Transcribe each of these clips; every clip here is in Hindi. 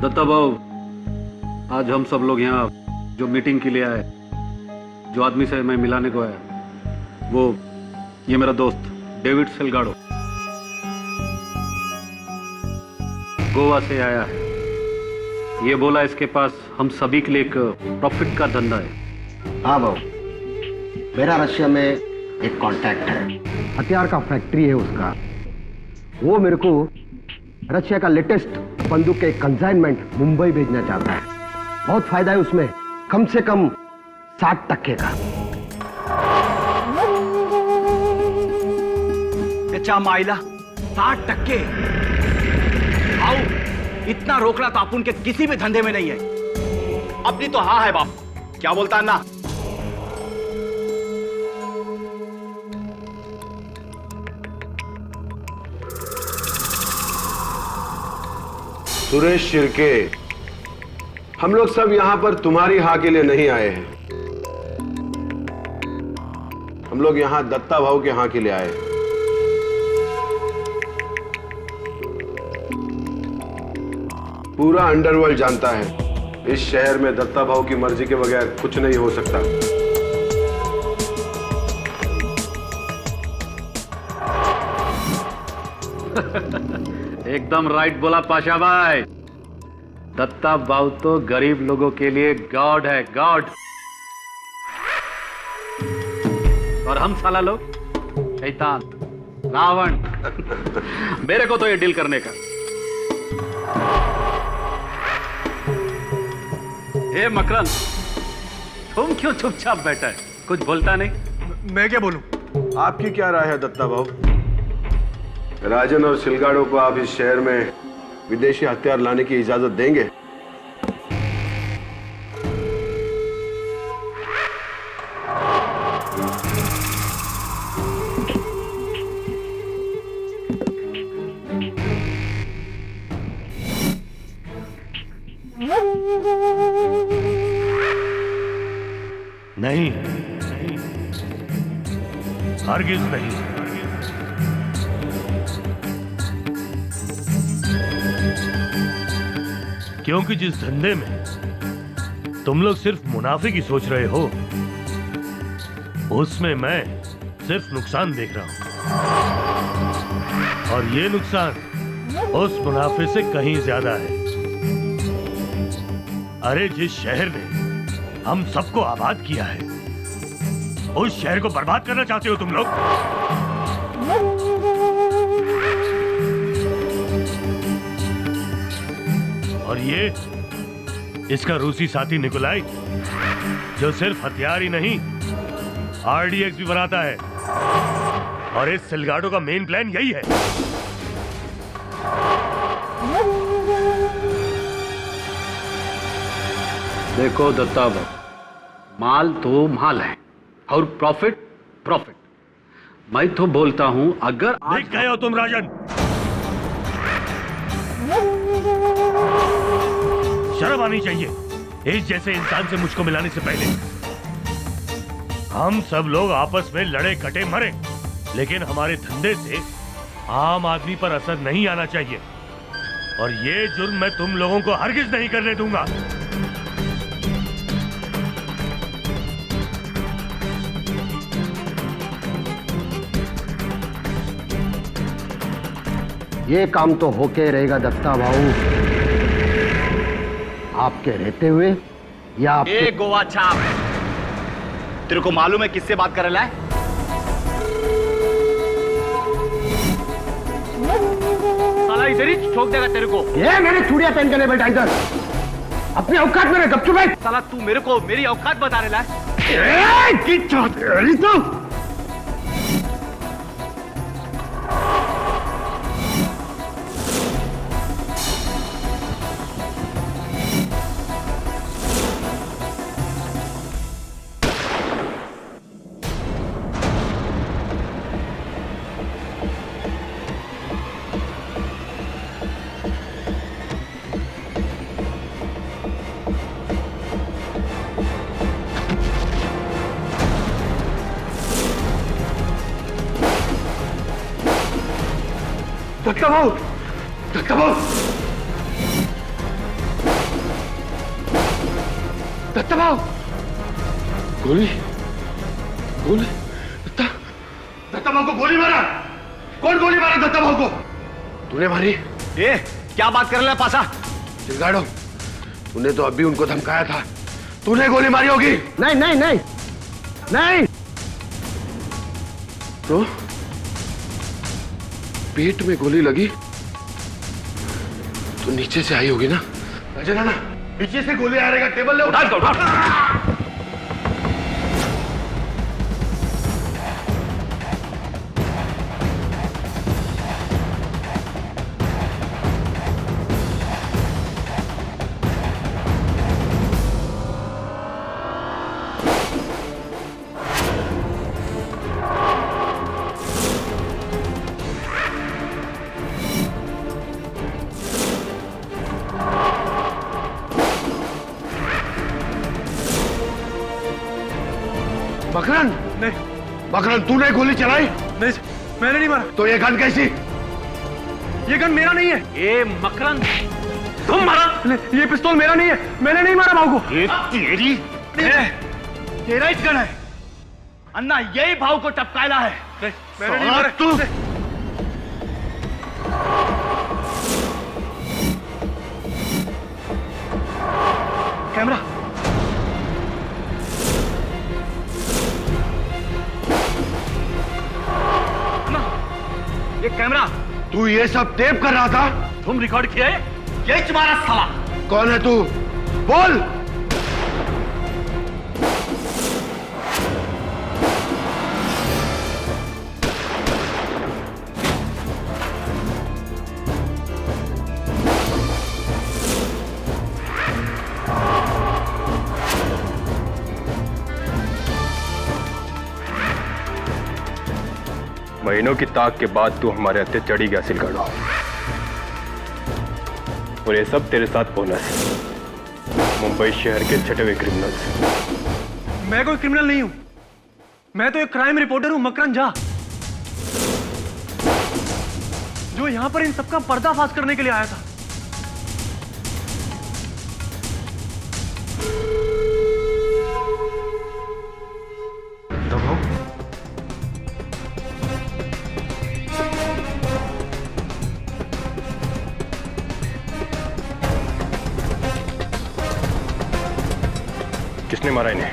दत्ता भाऊ, आज हम सब लोग यहाँ जो मीटिंग के लिए आए, जो आदमी से मैं मिलाने को आया, वो ये मेरा दोस्त डेविड सेल्गाडो गोवा से आया है। ये बोला इसके पास हम सभी के लिए एक प्रॉफिट का धंधा है। हाँ भाऊ, मेरा रशिया में एक कांटेक्ट है, हथियार का फैक्ट्री है उसका। वो मेरे को रशिया का लेटेस्ट बंदूक के कंसाइनमेंट मुंबई भेजना चाहता है। बहुत फायदा है उसमें, कम से कम 60% का। कच्चा माइला 60%? आओ, इतना रोकना तो अपन के किसी भी धंधे में नहीं है। अपनी तो हाँ है बाप, क्या बोलता है ना? सुरेश शिर्के, हम लोग सब यहां पर तुम्हारी हाँ के लिए नहीं आए हैं। हम लोग यहां दत्ता भाऊ के हाँ के लिए आए हैं। पूरा अंडरवर्ल्ड जानता है इस शहर में दत्ता भाऊ की मर्जी के बगैर कुछ नहीं हो सकता। एकदम राइट बोला पाशा भाई। दत्ता भाऊ तो गरीब लोगों के लिए गॉड है, गॉड। और हम साला लोग शैतान, रावण। मेरे को तो ये डील करने का। हे मकरंद, तुम क्यों चुपचाप बैठा है, कुछ बोलता नहीं? मैं क्या बोलूं? आपकी क्या राय है दत्ता भाऊ? राजन और सिलगाड़ो को आप इस शहर में विदेशी हथियार लाने की इजाजत देंगे? नहीं, हरगिज नहीं। क्योंकि जिस धंधे में तुम लोग सिर्फ मुनाफे की सोच रहे हो, उसमें मैं सिर्फ नुकसान देख रहा हूं। और ये नुकसान उस मुनाफे से कहीं ज्यादा है। अरे जिस शहर ने हम सबको आबाद किया है, उस शहर को बर्बाद करना चाहते हो तुम लोग। और ये इसका रूसी साथी निकोलाई, जो सिर्फ हथियार ही नहीं आरडीएक्स भी बनाता है। और इस सिलगाडो का मेन प्लान यही है। देखो दत्ता भाऊ, माल तो माल है और प्रॉफिट प्रॉफिट। मैं तो बोलता हूं, अगर देख गए हो तुम राजन, शर्म आनी चाहिए इस जैसे इंसान से मुझको मिलाने से पहले। हम सब लोग आपस में लड़े कटे मरे, लेकिन हमारे धंधे से आम आदमी पर असर नहीं आना चाहिए। और ये जुर्म मैं तुम लोगों को हरगिज नहीं करने दूंगा। ये काम तो होके रहेगा दत्ता भाऊ, आपके रहते हुए या आपके... गोवा छाप, तेरे को मालूम है किससे बात कर रहा है? साला इधर ही ठोक देगा तेरे को। ये मेरी चूड़ियां पहन के नहीं बैठा इधर, अपनी औकात में गपचुप बैठ। साला तू मेरे को मेरी औकात बता रहा है? दत्ता भाऊ, दत्ता भाऊ, दत्ता भाव, गोली गोली दत्ता भाव को गोली मारा। कौन गोली मारा दत्ता भाव को? तूने मारी? ए, क्या बात कर रहे हैं पासा? सिलगाड़ो, तूने तो अभी उनको धमकाया था, तूने गोली मारी होगी। नहीं नहीं नहीं नहीं। तो पेट में गोली लगी तो नीचे से आई होगी ना? अजय नाना, नीचे से गोली आ रहेगा, टेबल ले उठा। मकरन, नहीं मकरन, तूने गोली चलाई? नहीं, मैंने नहीं मारा। तो ये गन कैसी? ये गन मेरा नहीं है। ये मकरन, तुम मारा? ये पिस्तौल मेरा नहीं है, मैंने नहीं मारा भाव को। ये तेरी तेरा ही गन है अन्ना, यही भाव को टपकायला है। नहीं, मैंने नहीं मारा। तू कैमरा, ये कैमरा। तू ये सब टेप कर रहा था? तुम रिकॉर्ड किया है? यही तुम्हारा साला। कौन है तू? बोल। महीनों की ताक के बाद तू हमारे हत्थे चढ़ी गया सिलगाड़ो, और ये सब तेरे साथ बोनस, मुंबई शहर के छठे हुए क्रिमिनल्स। मैं कोई क्रिमिनल नहीं हूं, मैं तो एक क्राइम रिपोर्टर हूं, मकरन झा, जो यहां पर इन सबका पर्दाफाश करने के लिए आया था। किसने मारा इन्हें?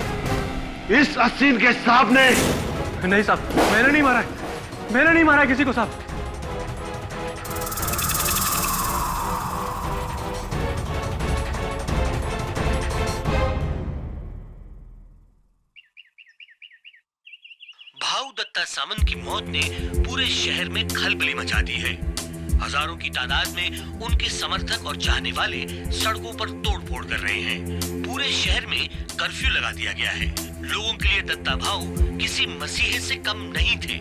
इस असीन के साहब ने। नहीं साहब, मैंने नहीं मारा है, मैंने नहीं मारा है किसी को साहब। भाऊ दत्ता सामंत की मौत ने पूरे शहर में खलबली मचा दी है। हजारों की तादाद में उनके समर्थक और चाहने वाले सड़कों पर तोड़फोड़ कर रहे हैं। पूरे शहर में कर्फ्यू लगा दिया गया है। लोगों के लिए दत्ता भाऊ किसी मसीहे से कम नहीं थे।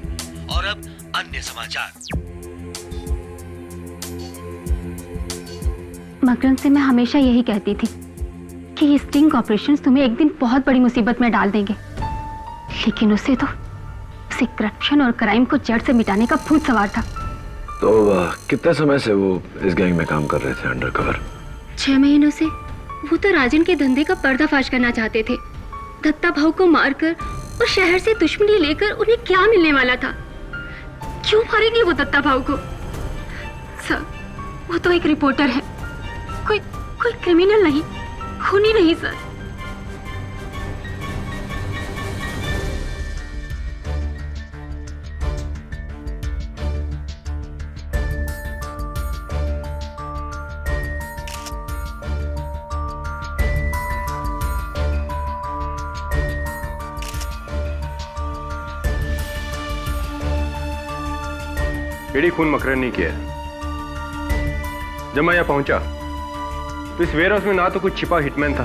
और अब अन्य समाचार। मकरन से मैं हमेशा यही कहती थी कि ये स्टिंग ऑपरेशंस तुम्हें एक दिन बहुत बड़ी मुसीबत में डाल देंगे, लेकिन उसे करप्शन और क्राइम को जड़ से मिटाने का भूत सवार था। तो कितने समय से वो इस गैंग में काम कर रहे थे अंडरकवर? 6 महीनों से। वो तो राजन के धंधे का पर्दाफाश करना चाहते थे। दत्ता भाऊ को मारकर और शहर से दुश्मनी लेकर उन्हें क्या मिलने वाला था? क्यों मारेंगे वो दत्ता भाऊ को? सर, वो तो एक रिपोर्टर है, कोई क्रिमिनल नहीं, खूनी नहीं सर। एडी खून मकरन नहीं किया। जब मैं यहाँ पहुंचा तो इस वेयर हाउस में ना तो कोई छिपा हिटमैन था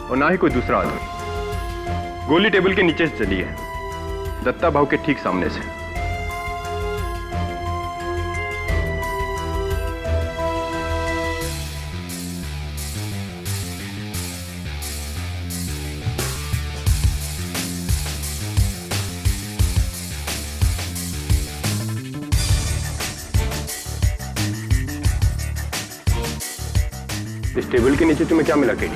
और ना ही कोई दूसरा आदमी। गोली टेबल के नीचे से चली है, दत्ता भाऊ के ठीक सामने से। इस टेबल के नीचे तुम्हें क्या मिला केडी?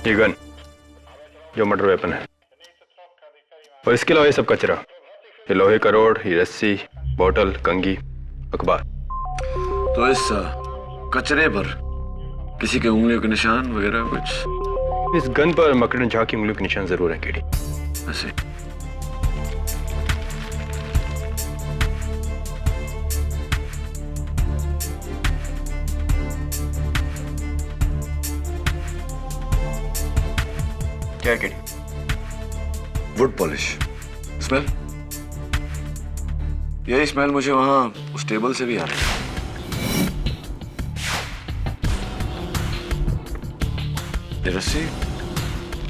ये गन जो मर्डर वेपन है, और इसके अलावा ये सब कचरा, ये लोहे का रोड, ये रस्सी, बोतल, कंघी, अखबार। तो इस कचरे पर किसी के उंगलियों के निशान वगैरह कुछ? इस गन पर मकरन झा की उंगलियों के निशान जरूर हैं केडी। ऐसे क्या है केडी? Would polish smell. यही स्मेल मुझे वहां उस टेबल से भी आ रही है। ये रस्सी?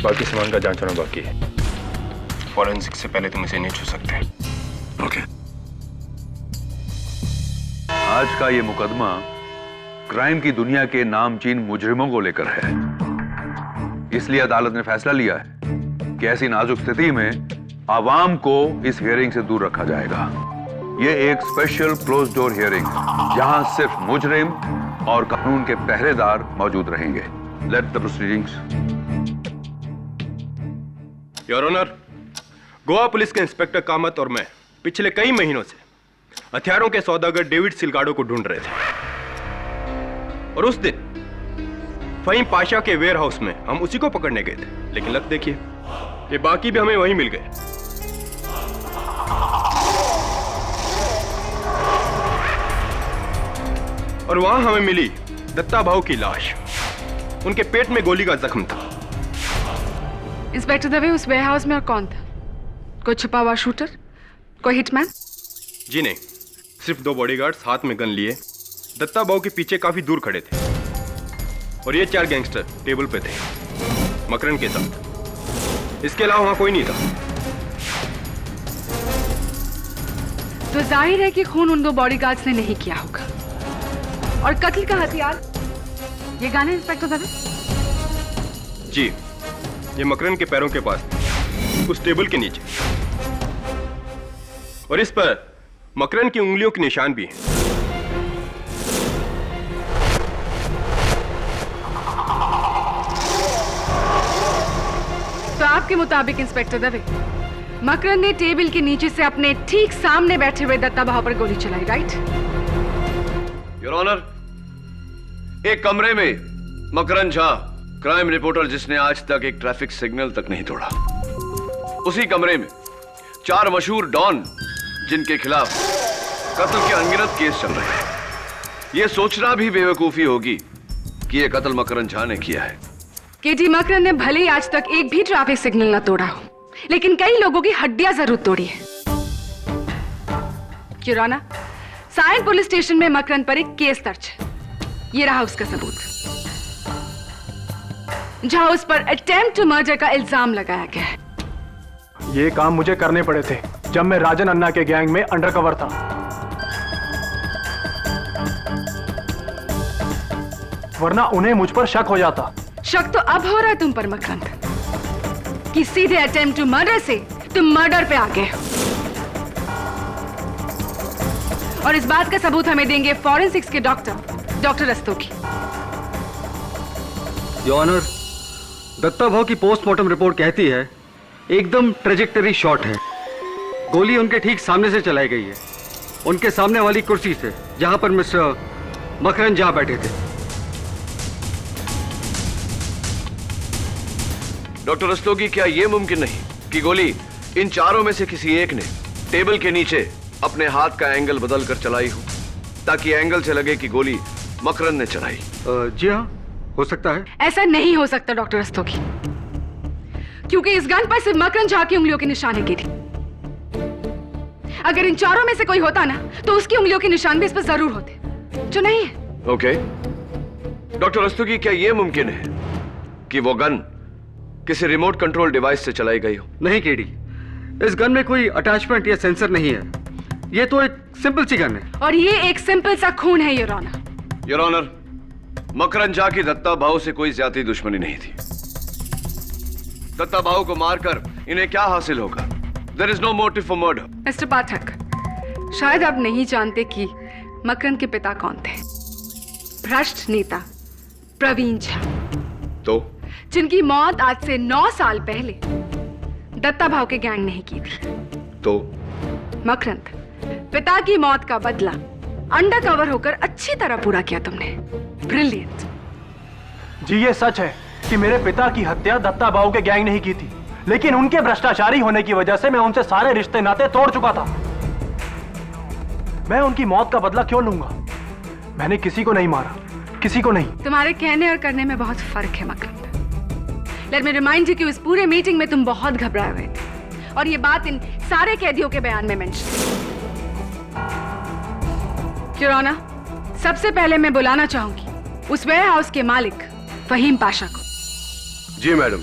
बाकी सामान का जांच होना बाकी है। फॉरेंसिक से पहले तुम इसे नहीं छू सकते। ओके। आज का ये मुकदमा क्राइम की दुनिया के नामचीन मुजरिमों को लेकर है। इसलिए अदालत ने फैसला लिया है कि ऐसी नाजुक स्थिति में आवाम को इस हियरिंग से दूर रखा जाएगा। ये एक स्पेशल क्लोज डोर हियरिंग, जहां सिर्फ मुजरिम और कानून के पहरेदार मौजूद रहेंगे। Let the proceedings. Your honour, Goa police के इंस्पेक्टर कामत और मैं पिछले कई महीनों से हथियारों के सौदागर डेविड सिलगाडो को ढूंढ रहे थे, और उस दिन फहीम पाशा के वेयर हाउस में हम उसी को पकड़ने गए थे। लेकिन लग देखिए, ये बाकी भी हमें वहीं मिल गए। और वहां हमें मिली दत्ता भाऊ की लाश। उनके पेट में गोली का जख्म था। इंस्पेक्टर दवे, उस वेयरहाउस में और कौन था? कोई छुपा हुआ शूटर? कोई हिटमैन? जी नहीं, सिर्फ 2 बॉडीगार्ड्स हाथ में गन लिए दत्ता भाऊ के पीछे काफी दूर खड़े थे, और ये 4 गैंगस्टर टेबल पे थे मकरन के साथ। इसके अलावा वहां कोई नहीं था। तो जाहिर है कि खून उन 2 बॉडीगार्ड्स ने नहीं किया होगा। और कत्ल का हथियार ये गन है इंस्पेक्टर दवे? जी, ये मकरन के पैरों के पास थी, उस टेबल के नीचे, और इस पर मकरन की उंगलियों के निशान भी हैं। तो आपके मुताबिक इंस्पेक्टर दवे, मकरन ने टेबल के नीचे से अपने ठीक सामने बैठे हुए दत्ता भाऊ पर गोली चलाई, राइट? योर ऑनर, एक कमरे में मकरन झा, क्राइम रिपोर्टर जिसने आज तक एक ट्रैफिक सिग्नल तक नहीं तोड़ा, उसी कमरे में 4 मशहूर डॉन जिनके खिलाफ कत्ल के अनगिनत केस चल रहे हैं। यह सोचना भी बेवकूफी होगी कि यह कत्ल मकरन झा ने किया है। केटी मकरन ने भले ही आज तक एक भी ट्रैफिक सिग्नल न तोड़ा हो, लेकिन कई लोगों की हड्डियां जरूर तोड़ी है। किराना, सायन पुलिस स्टेशन में मकरन पर एक केस दर्ज है। ये रहा उसका सबूत, जहां उस पर अटेम्प्ट टू मर्डर का इल्जाम लगाया गया है। ये काम मुझे करने पड़े थे जब मैं राजन अन्ना के गैंग में अंडरकवर था। वरना उन्हें मुझ पर शक हो जाता। शक तो अब हो रहा है तुम पर मकरन, कि सीधे अटेम्प्ट टू मर्डर से तुम मर्डर पे आ गए हो। और इस बात का सबूत हमें देंगे फॉरेंसिक्स के doctor Rastogi. Your honour, Datta Bhau की पोस्टमार्टम रिपोर्ट कहती है एकदम ट्रेजेक्टरी शॉट है। गोली उनके ठीक सामने से चलाई गई है, उनके सामने वाली कुर्सी से, जहां पर मिस्टर मकरन झा बैठे थे। डॉक्टर रस्तोगी, क्या यह मुमकिन नहीं कि गोली इन 4 में से किसी एक ने टेबल के नीचे अपने हाथ का एंगल बदलकर चलाई हो, ताकि एंगल से लगे कि गोली मकरन ने चलाई? जी हाँ, हो सकता है। ऐसा नहीं हो सकता डॉक्टर रस्तोगी, क्योंकि इस गन पर सिर्फ मकरन झा की उंगलियों के निशान है। अगर इन 4 में से कोई होता ना, तो उसकी उंगलियों के निशान भी इस पर जरूर होते, जो नहीं है। ओके। डॉक्टर रस्तोगी, क्या यह मुमकिन है कि वो गन किसी रिमोट कंट्रोल डिवाइस से चलाई गई हो? नहीं केडी, इस गन में कोई अटैचमेंट या सेंसर नहीं है। ये तो एक सिंपल सी गन है। और ये एक सिंपल सा खून है your honour. Your honour, Makran Jha की दत्ता भाऊ से कोई ज्यादा दुश्मनी नहीं थी। दत्ता भाऊ को मारकर इन्हें क्या हासिल होगा? There is no motive for murder. Mister Pathak, शायद आप नहीं जानते कि मकरन के पिता कौन थे। भ्रष्ट नेता प्रवीण झा। तो जिनकी मौत आज से 9 साल पहले दत्ता भाव के गैंग नहीं की थी। तो मकरंद, पिता की मौत का बदला अंडर कवर होकर अच्छी तरह पूरा किया तुमने। ब्रिलियंट। जी ये सच है कि मेरे पिता की हत्या दत्ता बाबू के गैंग नहीं की थी, लेकिन उनके भ्रष्टाचारी होने की वजह से मैं उनसे सारे रिश्ते नाते तोड़ चुका था। मैं उनकी मौत का बदला क्यों लूंगा? मैंने किसी को नहीं मारा, किसी को नहीं। तुम्हारे कहने और करने में बहुत फर्क है मकरंद। लेट मी रिमाइंड यू कि उस पूरे मीटिंग में तुम बहुत घबराए हुए थे और ये बात इन सारे कैदियों के बयान में मेंशन है। योर ऑनर, सबसे पहले मैं बुलाना चाहूंगी उस वेयर हाउस के मालिक फहीम पाशा को। जी मैडम,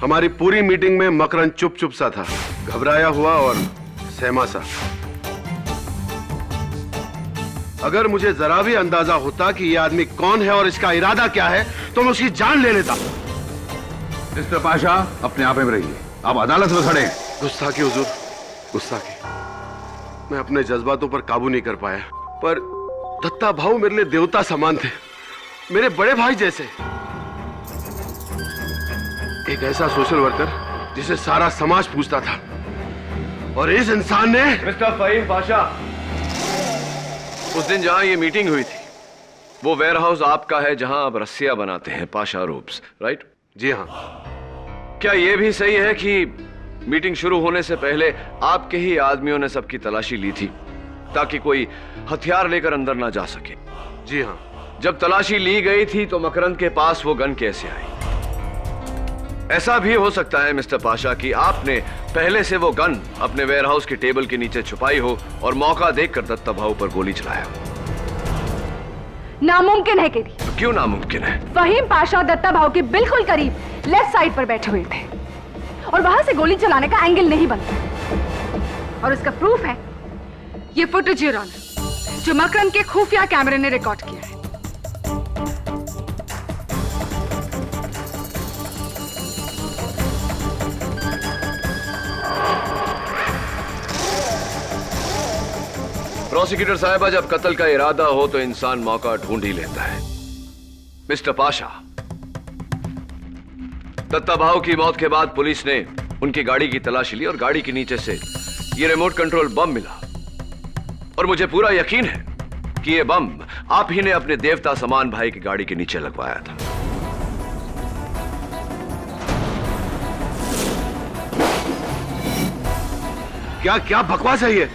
हमारी पूरी मीटिंग में मकरंद चुप चुप सा था, घबराया हुआ और सहमा सा। अगर मुझे जरा भी अंदाजा होता कि यह आदमी कौन है और इसका इरादा क्या है तो मैं उसकी जान ले लेता। मिस्टर पाशा, अपने आप में रहिए, आप अदालत में खड़े हैं। गुस्ताखी हुजूर, गुस्ताखी। मैं अपने जज्बातों पर काबू नहीं कर पाया, पर दत्ता भाऊ मेरे लिए देवता समान थे, मेरे बड़े भाई जैसे। एक ऐसा सोशल वर्कर जिसे सारा समाज पूछता था, और इस इंसान ने। मिस्टर फहीम पाशा, उस दिन जहां ये मीटिंग हुई थी वो वेयर हाउस आपका है जहां आप रस्सियां बनाते हैं, पाशा रोप्स, राइट? जी हाँ। क्या यह भी सही है कि मीटिंग शुरू होने से पहले आपके ही आदमियों ने सबकी तलाशी ली थी ताकि कोई हथियार लेकर अंदर ना जा सके? जी हाँ। जब तलाशी ली गई थी तो मकरंद के पास वो गन कैसे आई? ऐसा भी हो सकता है मिस्टर पाशा कि आपने पहले से वो गन अपने वेयरहाउस के टेबल के नीचे छुपाई हो और मौका देखकर दत्ता भाऊ पर गोली चलाया हो। नामुमकिन है केडी। तो क्यों नामुमकिन है? फहीम पाशा दत्ता भाऊ के बिल्कुल करीब लेफ्ट साइड पर बैठे हुए थे और वहां से गोली चलाने का एंगल नहीं बनता। और उसका प्रूफ है ये फुटेज योर ऑनर, जो मकरंद के खुफिया कैमरे ने रिकॉर्ड किया है। प्रोसिक्यूटर साहिबा, जब कत्ल का इरादा हो तो इंसान मौका ढूंढ ही लेता है। मिस्टर पाशा, दत्ता भाऊ की मौत के बाद पुलिस ने उनकी गाड़ी की तलाशी ली और गाड़ी के नीचे से ये रिमोट कंट्रोल बम मिला, और मुझे पूरा यकीन है कि ये बम आप ही ने अपने देवता समान भाई की गाड़ी के नीचे लगवाया था। क्या क्या बकवास है ये?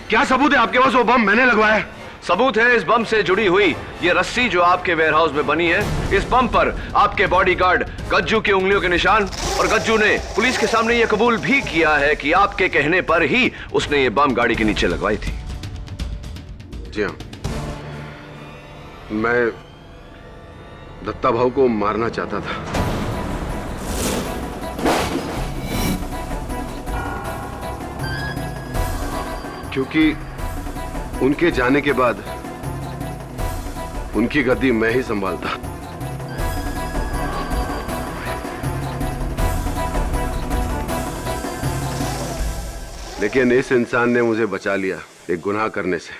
क्या सबूत है आपके पास वो बम मैंने लगवाया है? सबूत है इस बम से जुड़ी हुई ये रस्सी जो आपके वेयरहाउस में बनी है। इस बम पर आपके बॉडीगार्ड गज्जू की उंगलियों के निशान, और गज्जू ने पुलिस के सामने ये कबूल भी किया है कि आपके कहने पर ही उसने ये बम गाड़ी के नीचे लगवाई थी। जी हाँ, मैं दत्ता भाऊ को मारना चाहता था। क्योंकि उनके जाने के बाद उनकी गद्दी मैं ही संभालता। लेकिन इस इंसान ने मुझे बचा लिया एक गुनाह करने से।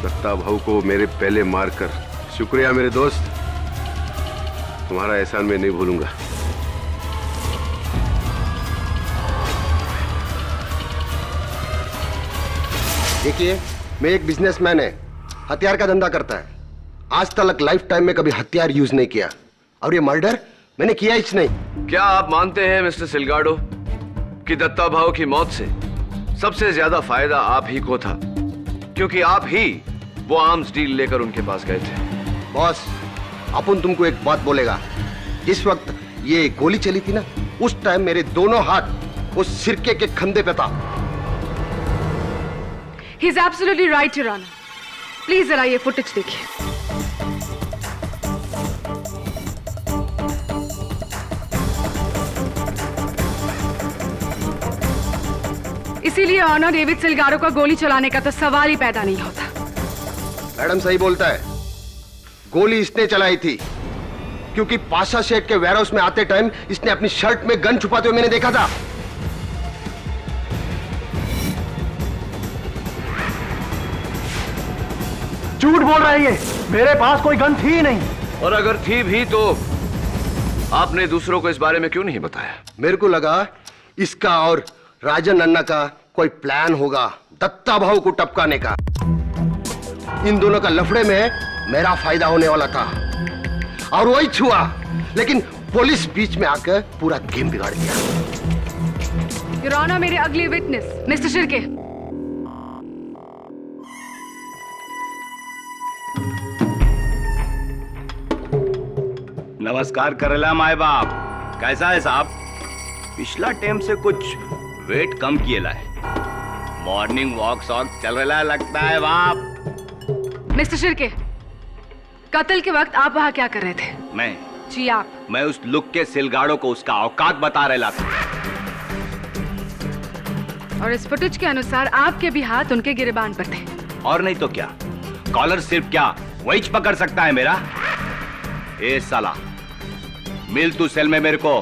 दत्ता भाऊ को मेरे पहले मारकर। शुक्रिया मेरे दोस्त, तुम्हारा एहसान मैं नहीं भूलूंगा। देखिए, मैं एक बिजनेसमैन है, हथियार का धंधा करता है। आज तक लाइफ टाइम में कभी हथियार यूज नहीं किया, और ये मर्डर मैंने किया ही नहीं। क्या आप मानते हैं मिस्टर सिलगाडो कि दत्ता भाऊ की मौत से सबसे ज्यादा फायदा आप ही को था, क्योंकि आप ही वो आर्म्स डील लेकर उनके पास गए थे? बॉस, अपन तुमको एक बात बोलेगा। जिस वक्त ये गोली चली थी ना, उस टाइम मेरे दोनों हाथ उस सिरके के खंधे पे था। He is absolutely right, Your Honor. Please जरा ये फुटेज देखिए। इसीलिए ऑनर डेविड सिलगारो का गोली चलाने का तो सवाल ही पैदा नहीं होता। मैडम सही बोलता है, गोली इसने चलाई थी क्योंकि पाशा शेख के वेयरहाउस में आते टाइम इसने अपनी शर्ट में गन छुपाते हुए मैंने देखा था। झूठ बोल रहा है ये, मेरे पास कोई गन थी ही नहीं। और अगर थी भी तो आपने दूसरों को इस बारे में क्यों नहीं बताया? मेरे को लगा इसका और राजन अन्ना का कोई प्लान होगा दत्ता भाऊ को टपकाने का। इन दोनों का लफड़े में मेरा फायदा होने वाला था और वही छुआ, लेकिन पुलिस बीच में आकर पूरा गेम बिगाड़ दिया। योर ऑनर, मेरे अगले विटनेस मिस्टर शिर्के। नमस्कार करेला माए बाप, कैसा है साहब? पिछला टाइम से कुछ वेट कम किएला है। मॉर्निंग वॉक शॉक चल रहा लगता है बाप। मिस्टर शिर्के, कत्ल के वक्त आप वहां क्या कर रहे थे? मैं उस लुक के सिलगाड़ों को उसका औकात बता रहा था। और इस फुटेज के अनुसार आपके भी हाथ उनके गिरेबान पर थे। और नहीं तो क्या, कॉलर सिर्फ क्या वही पकड़ सकता है मेरा? ए साला, मिल तू सेल में मेरे को,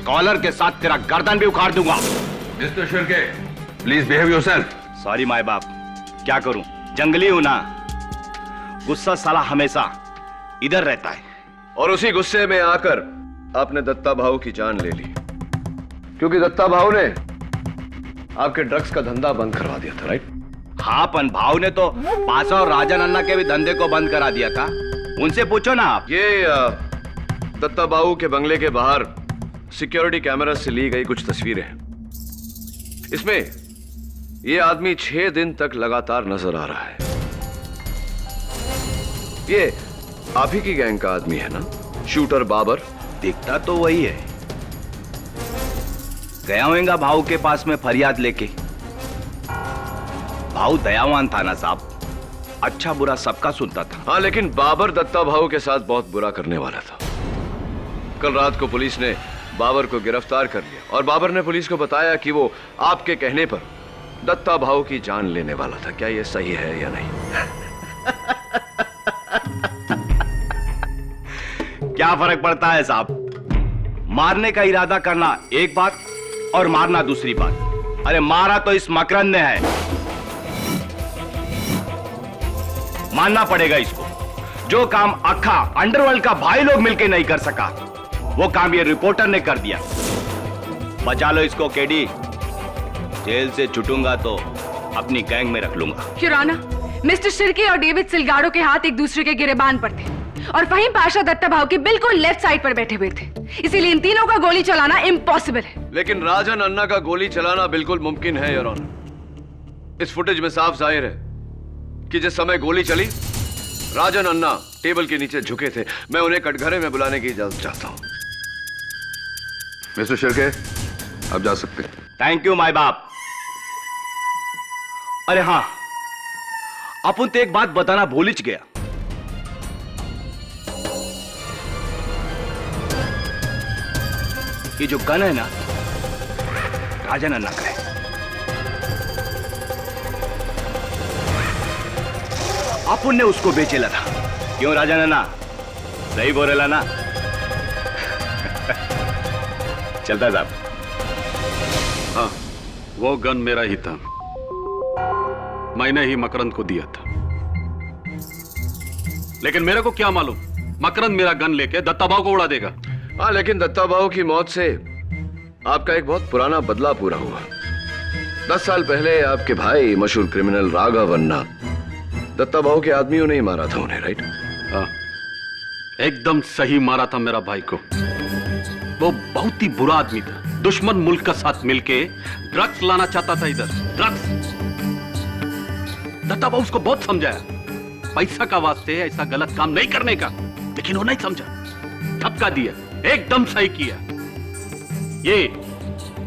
कॉलर के साथ तेरा गर्दन भी उखाड़ दूंगा। Mister Shirke, please behave yourself. Sorry my बाप, क्या करूं, जंगली हूं ना, गुस्सा साला हमेशा इधर रहता है। और उसी गुस्से में आकर आपने दत्ता भाऊ की जान ले ली, क्योंकि दत्ता भाऊ ने आपके ड्रग्स का धंधा बंद करवा दिया था, राइट? हाँ, पन भाव ने तो पासा और राजन अन्ना के भी धंधे को बंद करा दिया था। उनसे पूछो ना आप। ये दत्ता भाऊ के बंगले के बाहर सिक्योरिटी कैमरा से ली गई कुछ तस्वीरें हैं। इसमें ये आदमी 6 दिन तक लगातार नजर आ रहा है। ये आप ही की गैंग का आदमी है ना, शूटर बाबर? दिखता तो वही है। गया होगा भाऊ के पास में फरियाद लेके। भाऊ दयावान था ना साहब, अच्छा बुरा सबका सुनता था। हाँ, लेकिन बाबर दत्ता भाऊ के साथ बहुत बुरा करने वाला था। कल रात को पुलिस ने बाबर को गिरफ्तार कर लिया और बाबर ने पुलिस को बताया कि वो आपके कहने पर दत्ता भाऊ की जान लेने वाला था। क्या ये सही है या नहीं? क्या फर्क पड़ता है साहब? मारने का इरादा करना एक बात और मारना दूसरी बात। अरे मारा तो इस मकरंद ने है, मानना पड़ेगा इसको। जो काम अखा अंडरवर्ल्ड का भाई लोग मिलकर नहीं कर सका, वो काम ये रिपोर्टर ने कर दिया। बचा लो इसको केडी, जेल से छूटूंगा तो अपनी गैंग में रख लूंगा। योर ऑनर, मिस्टर शिर्के और डेविड सिलगाड़ो के हाथ एक दूसरे के गिरेबान पर थे और फहीम पाशा दत्ता भाऊ के बिल्कुल लेफ्ट साइड पर बैठे हुए थे, इसीलिए इन तीनों का गोली चलाना इम्पॉसिबल है। लेकिन राजन अन्ना का गोली चलाना बिल्कुल मुमकिन है योर ऑनर। इस फुटेज में साफ जाहिर है कि जिस समय गोली चली, राजन अन्ना टेबल के नीचे झुके थे। मैं उन्हें कटघरे में बुलाने की इजाजत चाहता हूं। मिस्टर शिर्के, आप जा सकते हैं। थैंक यू माय बाप। अरे हाँ, अपन तो एक बात बताना भूल ही गया। ये जो गन है ना, राजन अन्ना का है। अपन ने उसको बेचेला था। क्यों राजन अन्ना? सही बोलेला ना? चलता साहब। हाँ, वो गन मेरा ही था, मैंने ही मकरंद को दिया था। लेकिन मेरे को क्या मालूम मकरंद मेरा गन लेके दत्ता भाऊ को उड़ा देगा। हाँ, लेकिन दत्ता भाऊ की मौत से आपका एक बहुत पुराना बदला पूरा हुआ। 10 साल पहले आपके भाई मशहूर क्रिमिनल राघव अन्ना दत्ता भाऊ के आदमियों ने ही मारा था उन्हें, राइट? हाँ, एकदम सही मारा था मेरा भाई को। वो बहुत ही बुरा आदमी था, दुश्मन मुल्क का साथ मिलके ड्रग्स लाना चाहता था इधर, ड्रग्स। दत्ता भाऊ उसको बहुत समझाया, पैसा का वास्ते ऐसा गलत काम नहीं करने का, लेकिन वो नहीं समझा, धक्का दिया, एकदम सही किया। ये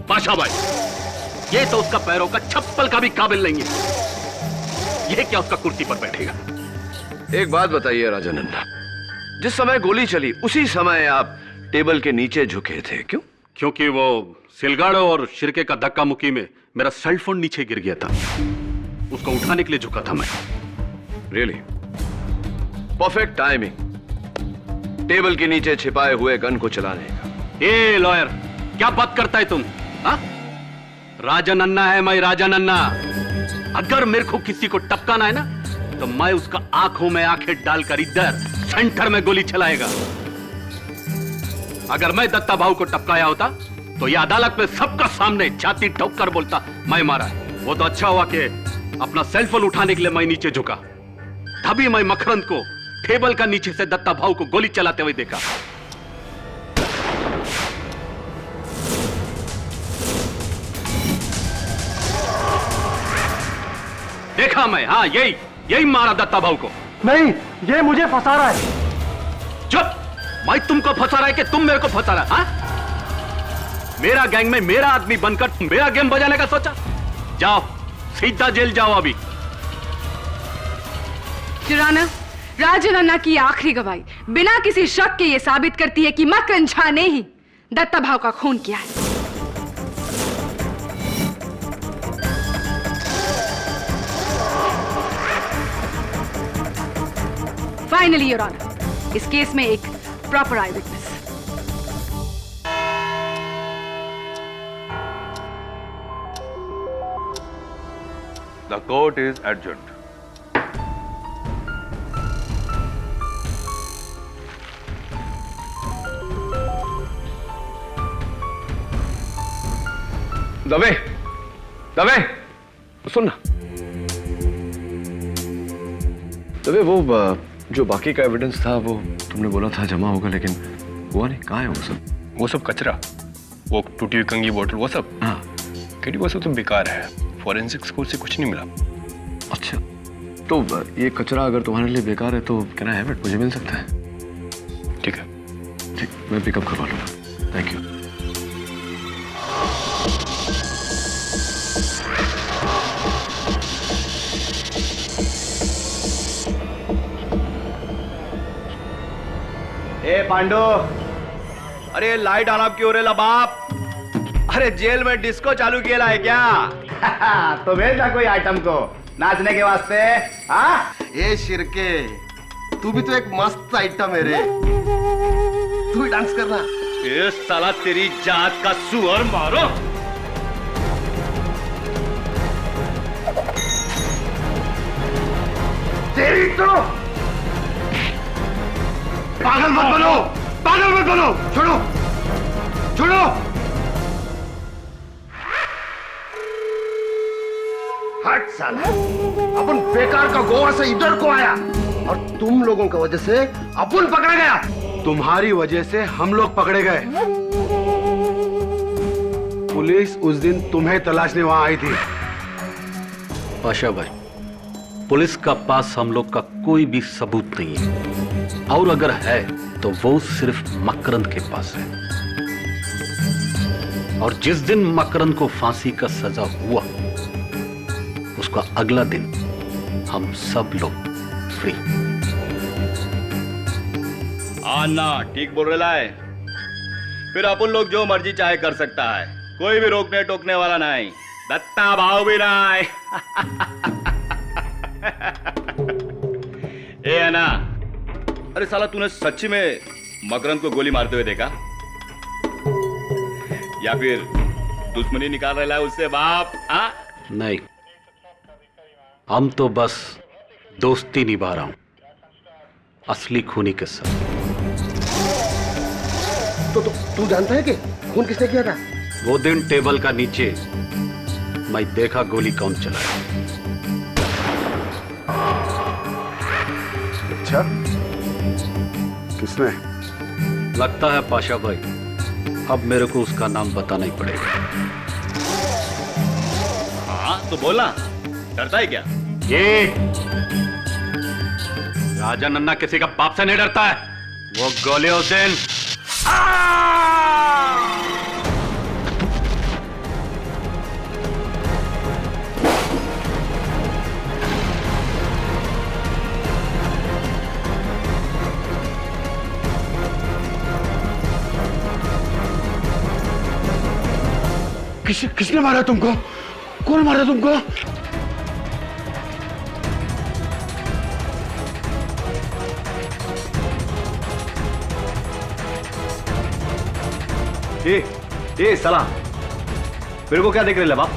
पाशा भाई, ये तो उसका पैरों का चप्पल का भी काबिल नहीं है। ये क्या उसका कुर्सी पर बैठेगा? एक बात बताइए राजन अन्ना, जिस समय गोली चली उसी समय आप टेबल के नीचे झुके थे, क्यों? क्योंकि वो सिलगाड़ो और शिर्के का धक्का मुक्की में मेरा सेलफोन नीचे गिर गया था, उसको उठाने के लिए झुका था मैं। रियली परफेक्ट टाइमिंग, टेबल के नीचे छिपाए हुए गन को चलाने का। ए लॉयर, क्या बात करता है तुम? हा? राजन अन्ना है मैं, राजन अन्ना। अगर मेरे को किसी को टपकाना है ना, तो मैं उसका आंखों में आंखें डालकर इधर सेंटर में गोली चलाएगा। अगर मैं दत्ता भाऊ को टपकाया होता तो ये अदालत में सबका सामने छाती ठोक कर बोलता मैं मारा है। वो तो अच्छा हुआ कि अपना सेलफोन उठाने के लिए मैं नीचे झुका, तभी मैं मकरंद को टेबल का नीचे से दत्ता भाऊ को गोली चलाते हुए देखा। देखा मैं, हाँ यही मारा दत्ता भाऊ को। नहीं, ये मुझे फंसा रहा है। चुप! मैं तुमको फंसा रहा है कि तुम मेरे को फंसा रहा है? हाँ? मेरा गैंग में मेरा आदमी बनकर तुम मेरा गेम बजाने का सोचा? जाओ, सीधा जेल जाओ अभी। जुराना, राजन अन्ना की आखिरी गवाही बिना किसी शक के ये साबित करती है कि मकरंद झा ने ही दत्ता भाऊ का खून किया है। फाइनली योर ऑनर, इस केस में एक proper eye witness. The court is adjourned. Dave, Dave, सुन ना। दवे, वो जो बाकी का एविडेंस था वो तुमने बोला था जमा होगा, लेकिन हुआ नहीं। कहाँ है वो सब? वो सब कचरा, वो टूटी हुई कंगी बोतल, वो सब। हाँ, केडी वो सब तो बेकार है। फॉरेंसिक स्कूल से कुछ नहीं मिला। अच्छा, तो ये कचरा अगर तुम्हारे लिए बेकार है तो कैन आई हैव इट? मुझे मिल सकता है? ठीक है, ठीक, मैं पिकअप करवा लूँगा। Thank you. ए पांडु, अरे लाइट आलाप क्यों रे बाप? अरे जेल में डिस्को चालू किया है क्या? तो भेज ना कोई आइटम को नाचने के वास्ते। हाँ, ए शिरके, तू भी तो एक मस्त आइटम है रे, तू भी डांस करना। ये साला तेरी जात का सुअर मारो। तेरी तो पागल मत बनो, पागल मत बनो। छोड़ो, छोड़ो। हट साला, अपन बेकार का गोवा से इधर को आया और तुम लोगों की वजह से अपन पकड़ा गया। तुम्हारी वजह से हम लोग पकड़े गए। पुलिस उस दिन तुम्हें तलाशने वहां आई थी। पाशा भाई, पुलिस का पास हम लोग का कोई भी सबूत नहीं है, और अगर है तो वो सिर्फ मकरंद के पास है। और जिस दिन मकरंद को फांसी का सजा हुआ, उसका अगला दिन हम सब लोग फ्री। आना ठीक बोल रहा है। फिर अपन लोग जो मर्जी चाहे कर सकता है, कोई भी रोकने टोकने वाला नहीं, दत्ता भाव भी नहीं। ए अन्ना, अरे साला तूने सच्ची में मकरंद को गोली मारते हुए देखा या फिर दुश्मनी निकाल रहा है उससे बाप? हाँ, नहीं, हम तो बस दोस्ती निभा रहा हूं, असली खूनी के साथ। तो तू जानता है कि खून किसने किया था? वो दिन टेबल का नीचे मैं देखा गोली कौन चलाया। अच्छा, किसने? लगता है पाशा भाई, अब मेरे को उसका नाम बताना ही पड़ेगा। हाँ तो बोलना, डरता है क्या? ये राजन अन्ना किसी का बाप से नहीं डरता है। वो गोले हुसैन किसने मारा तुमको? कौन मारा तुमको? ए साला, मेरे को क्या देख रहे बाप?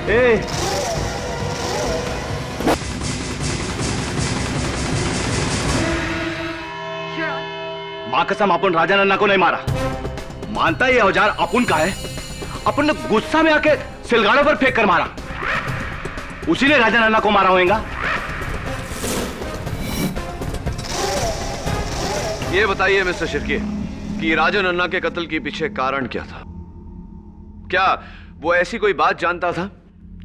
ए माँ कसम अपन राजा नन्ना को नहीं मारा। मानता ये औजार अपन का है। अपन ने गुस्सा में आके सिलगाड़ों पर फेंक कर मारा। उसी ने राजा नन्ना को मारा होगा। ये बताइए मिस्टर शिर्के कि राजा नन्ना के कत्ल के पीछे कारण क्या था? क्या वो ऐसी कोई बात जानता था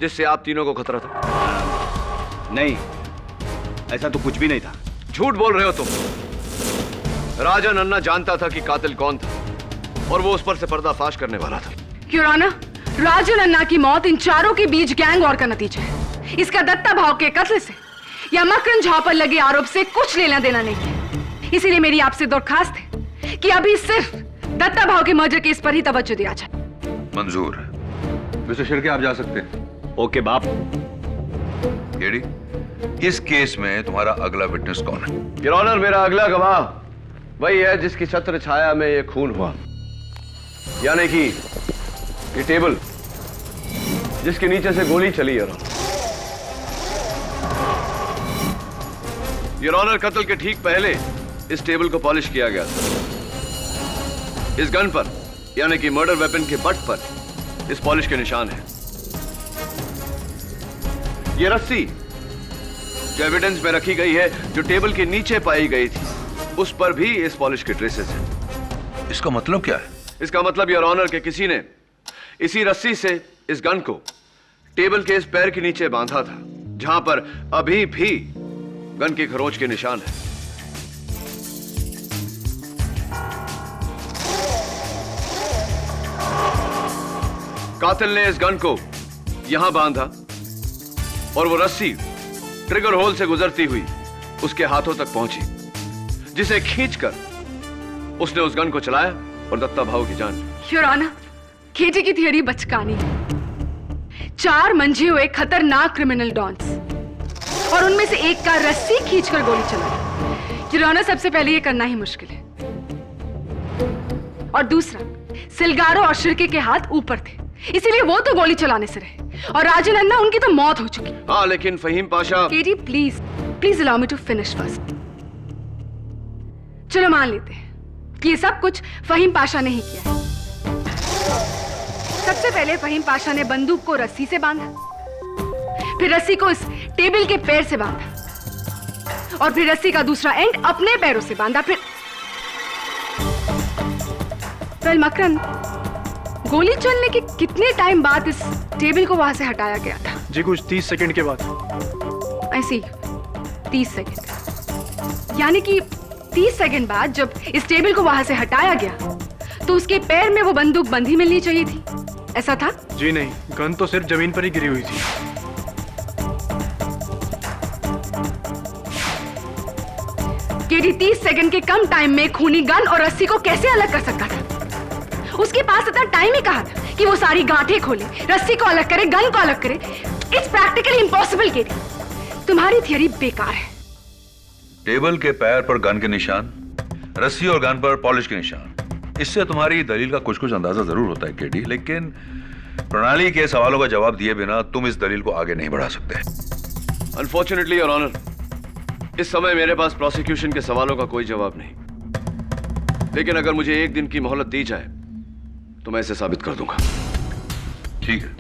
जिससे आप तीनों को खतरा था? नहीं, ऐसा तो कुछ भी नहीं था। झूठ बोल रहे हो तुम। राजा नन्ना जानता था कि कातिल कौन था और वो उस पर से पर्दाफाश करने वाला था। योर ऑनर, राजा नन्ना की मौत इन चारों के बीच गैंग वॉर का नतीजा है। इसका दत्ता भाव के कत्ल से या मकरन झा पर लगे आरोप से कुछ लेना देना नहीं है। इसीलिए मेरी आपसे दरखास्त है कि अभी सिर्फ दत्ता भाव के मर्डर केस पर ही तवज्जो दिया जाए। मंजूर। मिस्टर शिर्के, आप जा सकते हैं। ओके बाप। केडी, इस केस में तुम्हारा अगला विटनेस कौन है? योर ऑनर, मेरा अगला गवाह वही है जिसकी छत्र छाया में ये खून हुआ, यानी कि ये टेबल जिसके नीचे से गोली चली। योर ऑनर, कत्ल के ठीक पहले इस टेबल को पॉलिश किया गया था। इस गन पर यानी कि मर्डर वेपन के बट पर इस पॉलिश के निशान हैं। ये रस्सी जो एविडेंस में रखी गई है, जो टेबल के नीचे पाई गई थी, उस पर भी इस पॉलिश के ट्रेसेस हैं। इसका मतलब क्या है? इसका मतलब योर ऑनर के किसी ने इसी रस्सी से इस गन को टेबल के इस पैर के नीचे बांधा था, जहां पर अभी भी गन की खरोंच के निशान है। कातिल ने इस गन को यहां बांधा और वो रस्सी ट्रिगर होल से गुजरती हुई उसके हाथों तक पहुंची, जिसे खींचकर उसने उस गन को चलाया और दत्ता भाव की जान ली। योर ऑनर, केटी की थियरी बचकानी है। 4 मंझे हुए खतरनाक क्रिमिनल डॉन्स और उनमें से एक का रस्सी खींचकर गोली चलाई। योर ऑनर, सबसे पहले ये करना ही मुश्किल है, और दूसरा, सिलगारो और शिर्के के हाथ ऊपर थे, इसीलिए वो तो गोली चलाने से रहे, और राजा नन्ना उनकी तो मौत हो चुकी। हाँ, लेकिन Faheem Pasha. KT, please allow me to finish first. चलो मान लेते हैं कि ये सब कुछ फहीम पाशा ने ही किया है। सबसे पहले फहीम पाशा ने बंदूक को रस्सी से बांधा, फिर रस्सी को इस टेबल के पैर से बांधा, और फिर रस्सी का दूसरा एंड अपने पैरों से बांधा। फिर मकरन, गोली चलने के कितने टाइम बाद इस टेबल को वहां से हटाया गया था? जी कुछ 30 सेकंड के बाद। ऐसी 30 सेकंड, यानी कि 30 सेकंड बाद जब इस टेबल को वहां से हटाया गया तो उसके पैर में वो बंदूक बंधी मिलनी चाहिए थी, ऐसा था? जी नहीं, गन तो सिर्फ जमीन पर ही गिरी हुई थी। केडी 30 सेकंड के कम टाइम में खूनी गन और रस्सी को कैसे अलग कर सकता था? उसके पास इतना टाइम ही कहा था कि वो सारी गांठें खोले, रस्सी को अलग करे, गन को अलग करे? It's practically impossible. केडी, तुम्हारी थियरी बेकार है। टेबल के पैर पर गन के निशान, रस्सी और गन पर पॉलिश के निशान, इससे तुम्हारी दलील का कुछ अंदाजा जरूर होता है केडी, लेकिन प्रणाली के सवालों का जवाब दिए बिना तुम इस दलील को आगे नहीं बढ़ा सकते। अनफॉर्चुनेटली योर ऑनर, इस समय मेरे पास प्रोसिक्यूशन के सवालों का कोई जवाब नहीं, लेकिन अगर मुझे 1 दिन की मोहलत दी जाए तो मैं इसे साबित कर दूंगा। ठीक है,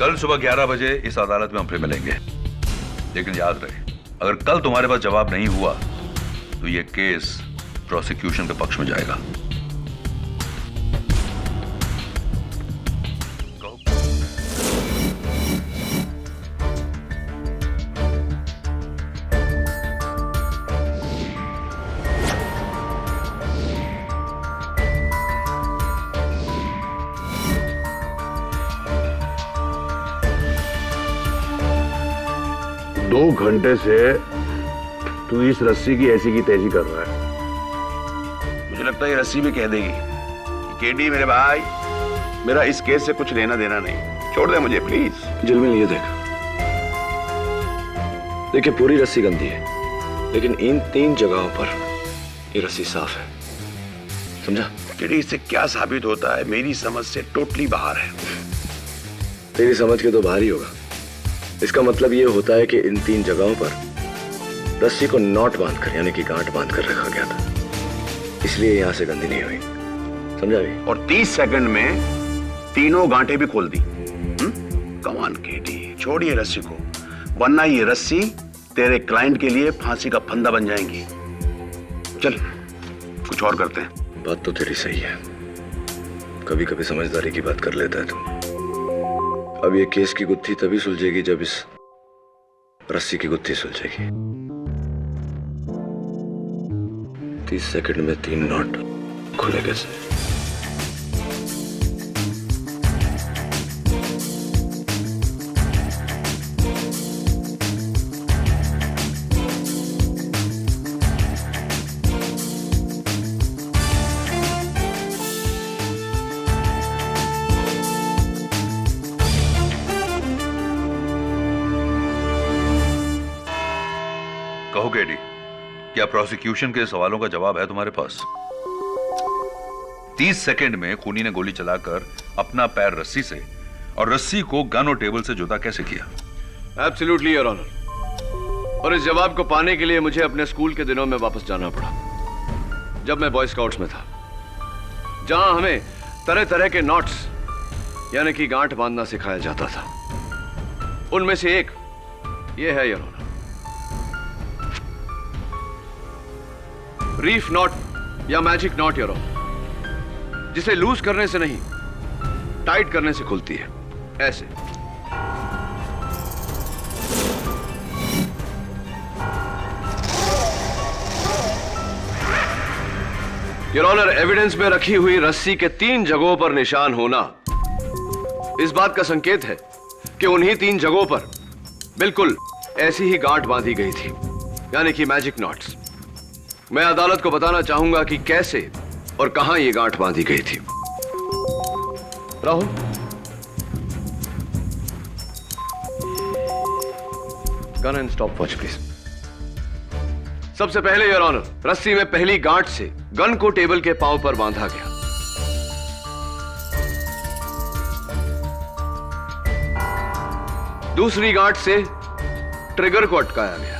कल सुबह 11 बजे इस अदालत में हम फिर मिलेंगे, लेकिन याद रहे, अगर कल तुम्हारे पास जवाब नहीं हुआ तो यह केस प्रोसिक्यूशन के पक्ष में जाएगा। दो घंटे से तू इस रस्सी की ऐसी की तैसी कर रहा है। मुझे लगता है ये रस्सी भी कह देगी कि केडी मेरे भाई, मेरा इस केस से कुछ लेना देना नहीं, छोड़ दे मुझे प्लीज। जिलमिल, ये देखिए पूरी रस्सी गंदी है, लेकिन इन 3 जगहों पर ये रस्सी साफ है, समझा? केडी, इससे क्या साबित होता है? मेरी समझ से टोटली बाहर है। तेरी समझ के तो बाहर ही होगा। इसका मतलब ये होता है कि इन 3 जगहों पर रस्सी को नॉट बांधकर यानी कि गांठ बांधकर रखा गया था, इसलिए यहां से गंदी नहीं हुई। समझा भी? और 30 सेकंड में तीनों गांठें भी खोल दी। कमान केटी, छोड़िए रस्सी को, वरना ये रस्सी तेरे क्लाइंट के लिए फांसी का फंदा बन जाएंगी। चल कुछ और करते हैं। बात तो तेरी सही है, कभी कभी समझदारी की बात कर लेता है तू। अब ये केस की गुत्थी तभी सुलझेगी जब इस रस्सी की गुत्थी सुलझेगी। 30 सेकंड में 3 नॉट खुले कैसे? कहो केडी, क्या प्रोसिक्यूशन के सवालों का जवाब है तुम्हारे पास? 30 सेकंड में खूनी ने गोली चलाकर अपना पैर रस्सी से और रस्सी को गन और टेबल से जुदा कैसे किया? Absolutely your honour. और इस जवाब को पाने के लिए मुझे अपने स्कूल के दिनों में वापस जाना पड़ा, जब मैं बॉय स्काउट्स में था, जहां हमें तरह तरह के नॉट्स यानी कि गांठ बांधना सिखाया जाता था। उनमें से एक ये है योर ऑनर, रीफ नॉट या मैजिक नॉट योर ऑनर, जिसे लूज करने से नहीं टाइट करने से खुलती है, ऐसे। योर ऑनर, एविडेंस में रखी हुई रस्सी के 3 जगहों पर निशान होना इस बात का संकेत है कि उन्हीं 3 जगहों पर बिल्कुल ऐसी ही गांठ बांधी गई थी, यानी कि मैजिक नॉट्स। मैं अदालत को बताना चाहूंगा कि कैसे और कहां यह गांठ बांधी गई थी। Rahul, gun and stop watch please. सबसे पहले योर ऑनर, रस्सी में पहली गांठ से गन को टेबल के पांव पर बांधा गया। दूसरी गांठ से ट्रिगर को अटकाया गया।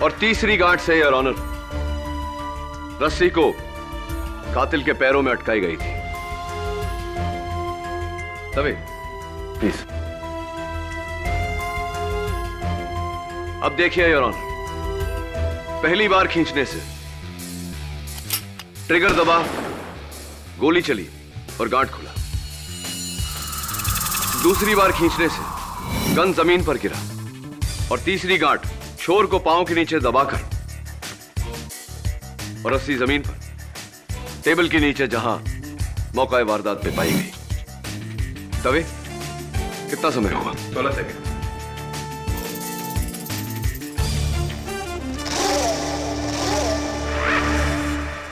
और तीसरी गांठ से योर ऑनर, रस्सी को कातिल के पैरों में अटकाई गई थी। तभी प्लीज। अब देखिए योर ऑनर, पहली बार खींचने से ट्रिगर दबा, गोली चली और गांठ खुला। दूसरी बार खींचने से गन जमीन पर गिरा और तीसरी गांठ छोर को पांव के नीचे दबाकर और रस्सी जमीन पर टेबल के नीचे जहां मौका वारदात पे पाई गई। तभी कितना समय हुआ? 16 सेकंड।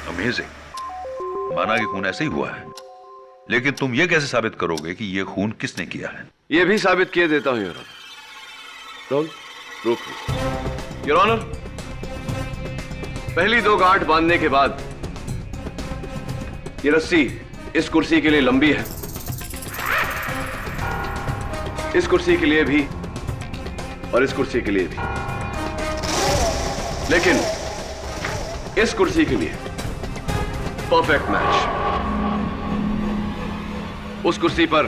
अमेजिंग। माना कि खून ऐसे ही हुआ है, लेकिन तुम यह कैसे साबित करोगे कि यह खून किसने किया है? यह भी साबित किए देता हूं योर ऑनर। रोक योर ऑनर, पहली 2 गांठ बांधने के बाद ये रस्सी इस कुर्सी के लिए लंबी है, इस कुर्सी के लिए भी और इस कुर्सी के लिए भी, लेकिन इस कुर्सी के लिए परफेक्ट मैच। उस कुर्सी पर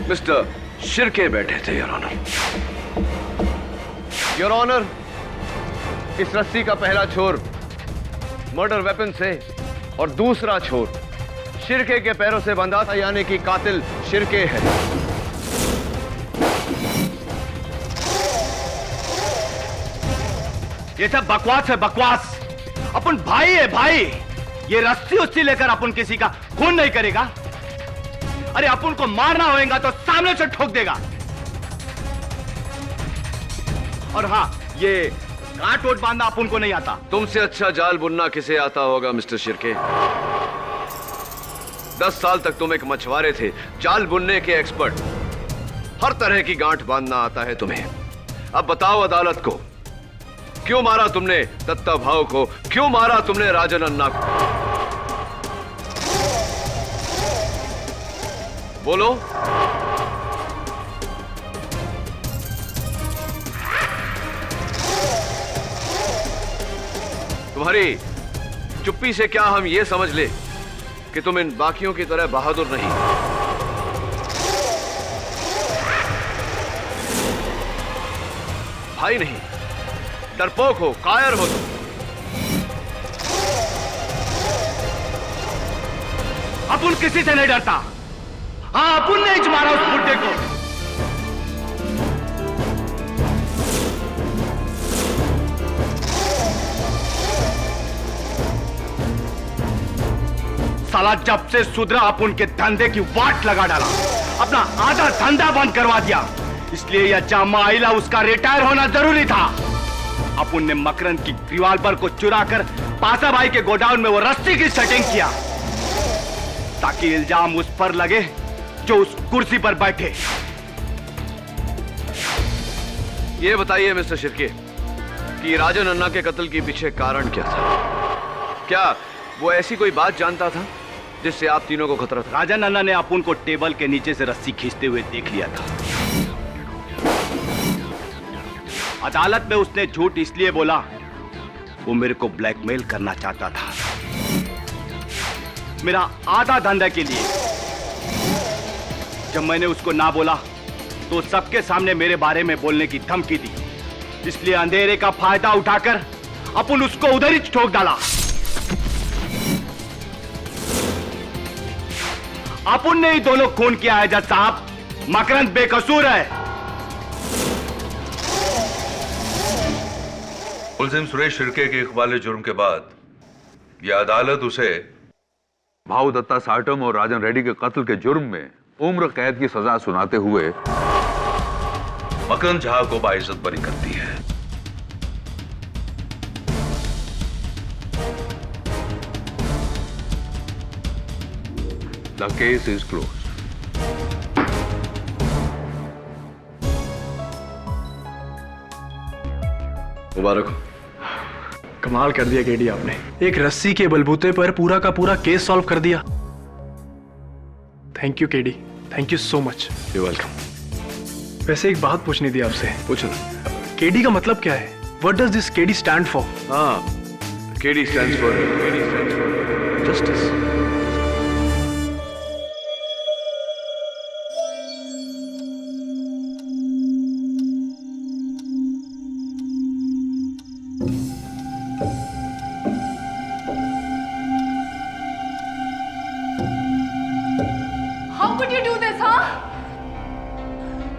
मिस्टर शिर्के बैठे थे योर ऑनर। योर ऑनर, इस रस्सी का पहला छोर मर्डर वेपन से और दूसरा छोर शिर्के के पैरों से बंधा था, यानी कि कातिल शिर्के है। ये सब बकवास है, बकवास। अपन भाई है भाई। ये रस्सी उस्सी लेकर अपन किसी का खून नहीं करेगा। अरे अपन को मारना होगा तो सामने से ठोक देगा। और हाँ, ये गांठ वोट बांधना अपन को नहीं आता। तुमसे अच्छा जाल बुनना किसे आता होगा मिस्टर शिर्के? 10 साल तक तुम एक मछुआरे थे, जाल बुनने के एक्सपर्ट। हर तरह की गांठ बांधना आता है तुम्हें। अब बताओ अदालत को, क्यों मारा तुमने दत्ता भाव को? क्यों मारा तुमने राजन अन्ना को? बोलो। तुम्हारी चुप्पी से क्या हम ये समझ ले कि तुम इन बाकियों की तरह बहादुर नहीं? भाई नहीं, डरपोक हो, कायर हो तुम। अपुन किसी से नहीं डरता। हाँ, अपुन ने ही मारा उस बुड्ढे को। साला जब से सुधरा अपुन के धंधे की वाट लगा डाला, अपना आधा धंधा बंद करवा दिया। इसलिए यह जामा आइला उसका रिटायर होना जरूरी था। अपुन ने मकरंद की रिवॉल्वर को चुराकर पासा भाई के गोडाउन में वो रस्सी की सेटिंग किया ताकि इल्जाम उस पर लगे जो उस कुर्सी पर बैठे। ये बताइए मिस्टर शिर्के कि राजन अन्ना के कत्ल के पीछे कारण क्या था? क्या वो ऐसी कोई बात जानता था जिससे आप तीनों को खतरा था? राजन अन्ना ने अपुन को टेबल के नीचे से रस्सी खींचते हुए देख लिया था। अदालत में उसने झूठ इसलिए बोला, वो मेरे को ब्लैकमेल करना चाहता था, मेरा आधा धंधा के लिए। जब मैंने उसको ना बोला तो सबके सामने मेरे बारे में बोलने की धमकी दी। इसलिए अंधेरे का फायदा उठाकर अपुन उसको उधर ही ठोक डाला। अपुन ने ही दोनों खून किया है जज साहब। मकरंद बेकसूर है। मुलजिम सुरेश शिर्के के इकबाल जुर्म के बाद यह अदालत उसे भाऊ दत्ता साटम और राजन रेड्डी के कत्ल के जुर्म में उम्र कैद की सजा सुनाते हुए मकरंद झा को बाइज्जत बरी करती है। The case is closed. मुबारक हो। कमाल कर दिया केडी आपने। एक रस्सी के बलबूते पर पूरा का पूरा केस सॉल्व कर दिया। Thank you KD, thank you so much. You welcome. वैसे एक बात पूछनी थी आपसे। पूछो। केडी का मतलब क्या है? What does this KD stand for? हाँ, KD stands for justice. How could you do this, huh?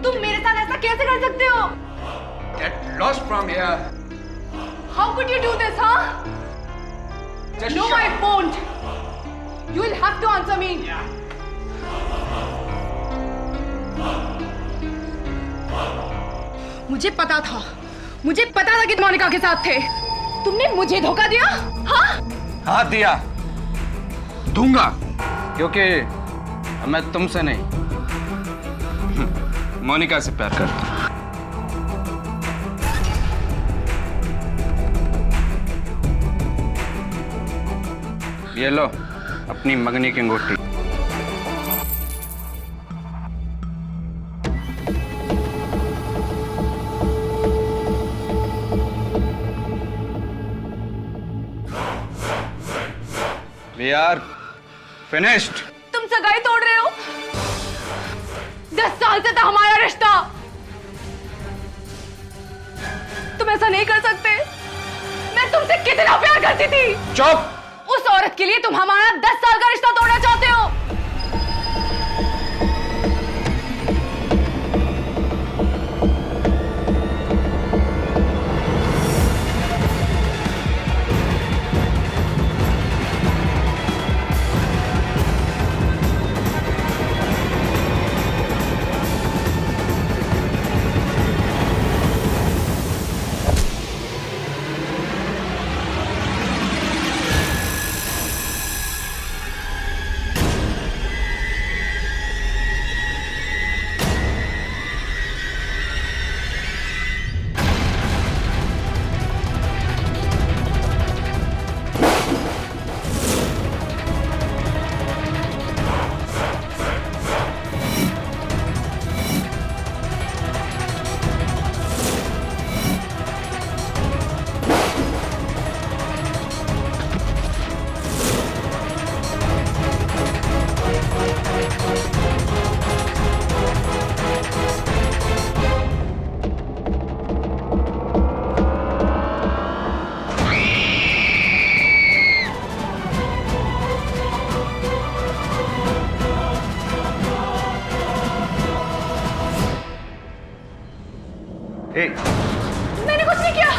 तुम मेरे साथ ऐसा कैसे कर सकते हो? Get lost from here. How could you do this, huh? Just No, shut I won't. You will have to answer me. मुझे पता था कि तुम मोनिका के साथ थे। तुमने मुझे धोखा दिया, हाँ? हाँ दिया, दूंगा, क्योंकि मैं तुमसे नहीं मोनिका से प्यार करता हूं। ये लो अपनी मंगनी की अंगूठी। We are finished. तुम सगाई तोड़ रहे हो? 10 साल से था हमारा रिश्ता। तुम ऐसा नहीं कर सकते। मैं तुमसे कितना प्यार करती थी। चुप। उस औरत के लिए तुम हमारा 10 साल का रिश्ता तोड़ना चाहते हो। मैंने कुछ नहीं किया,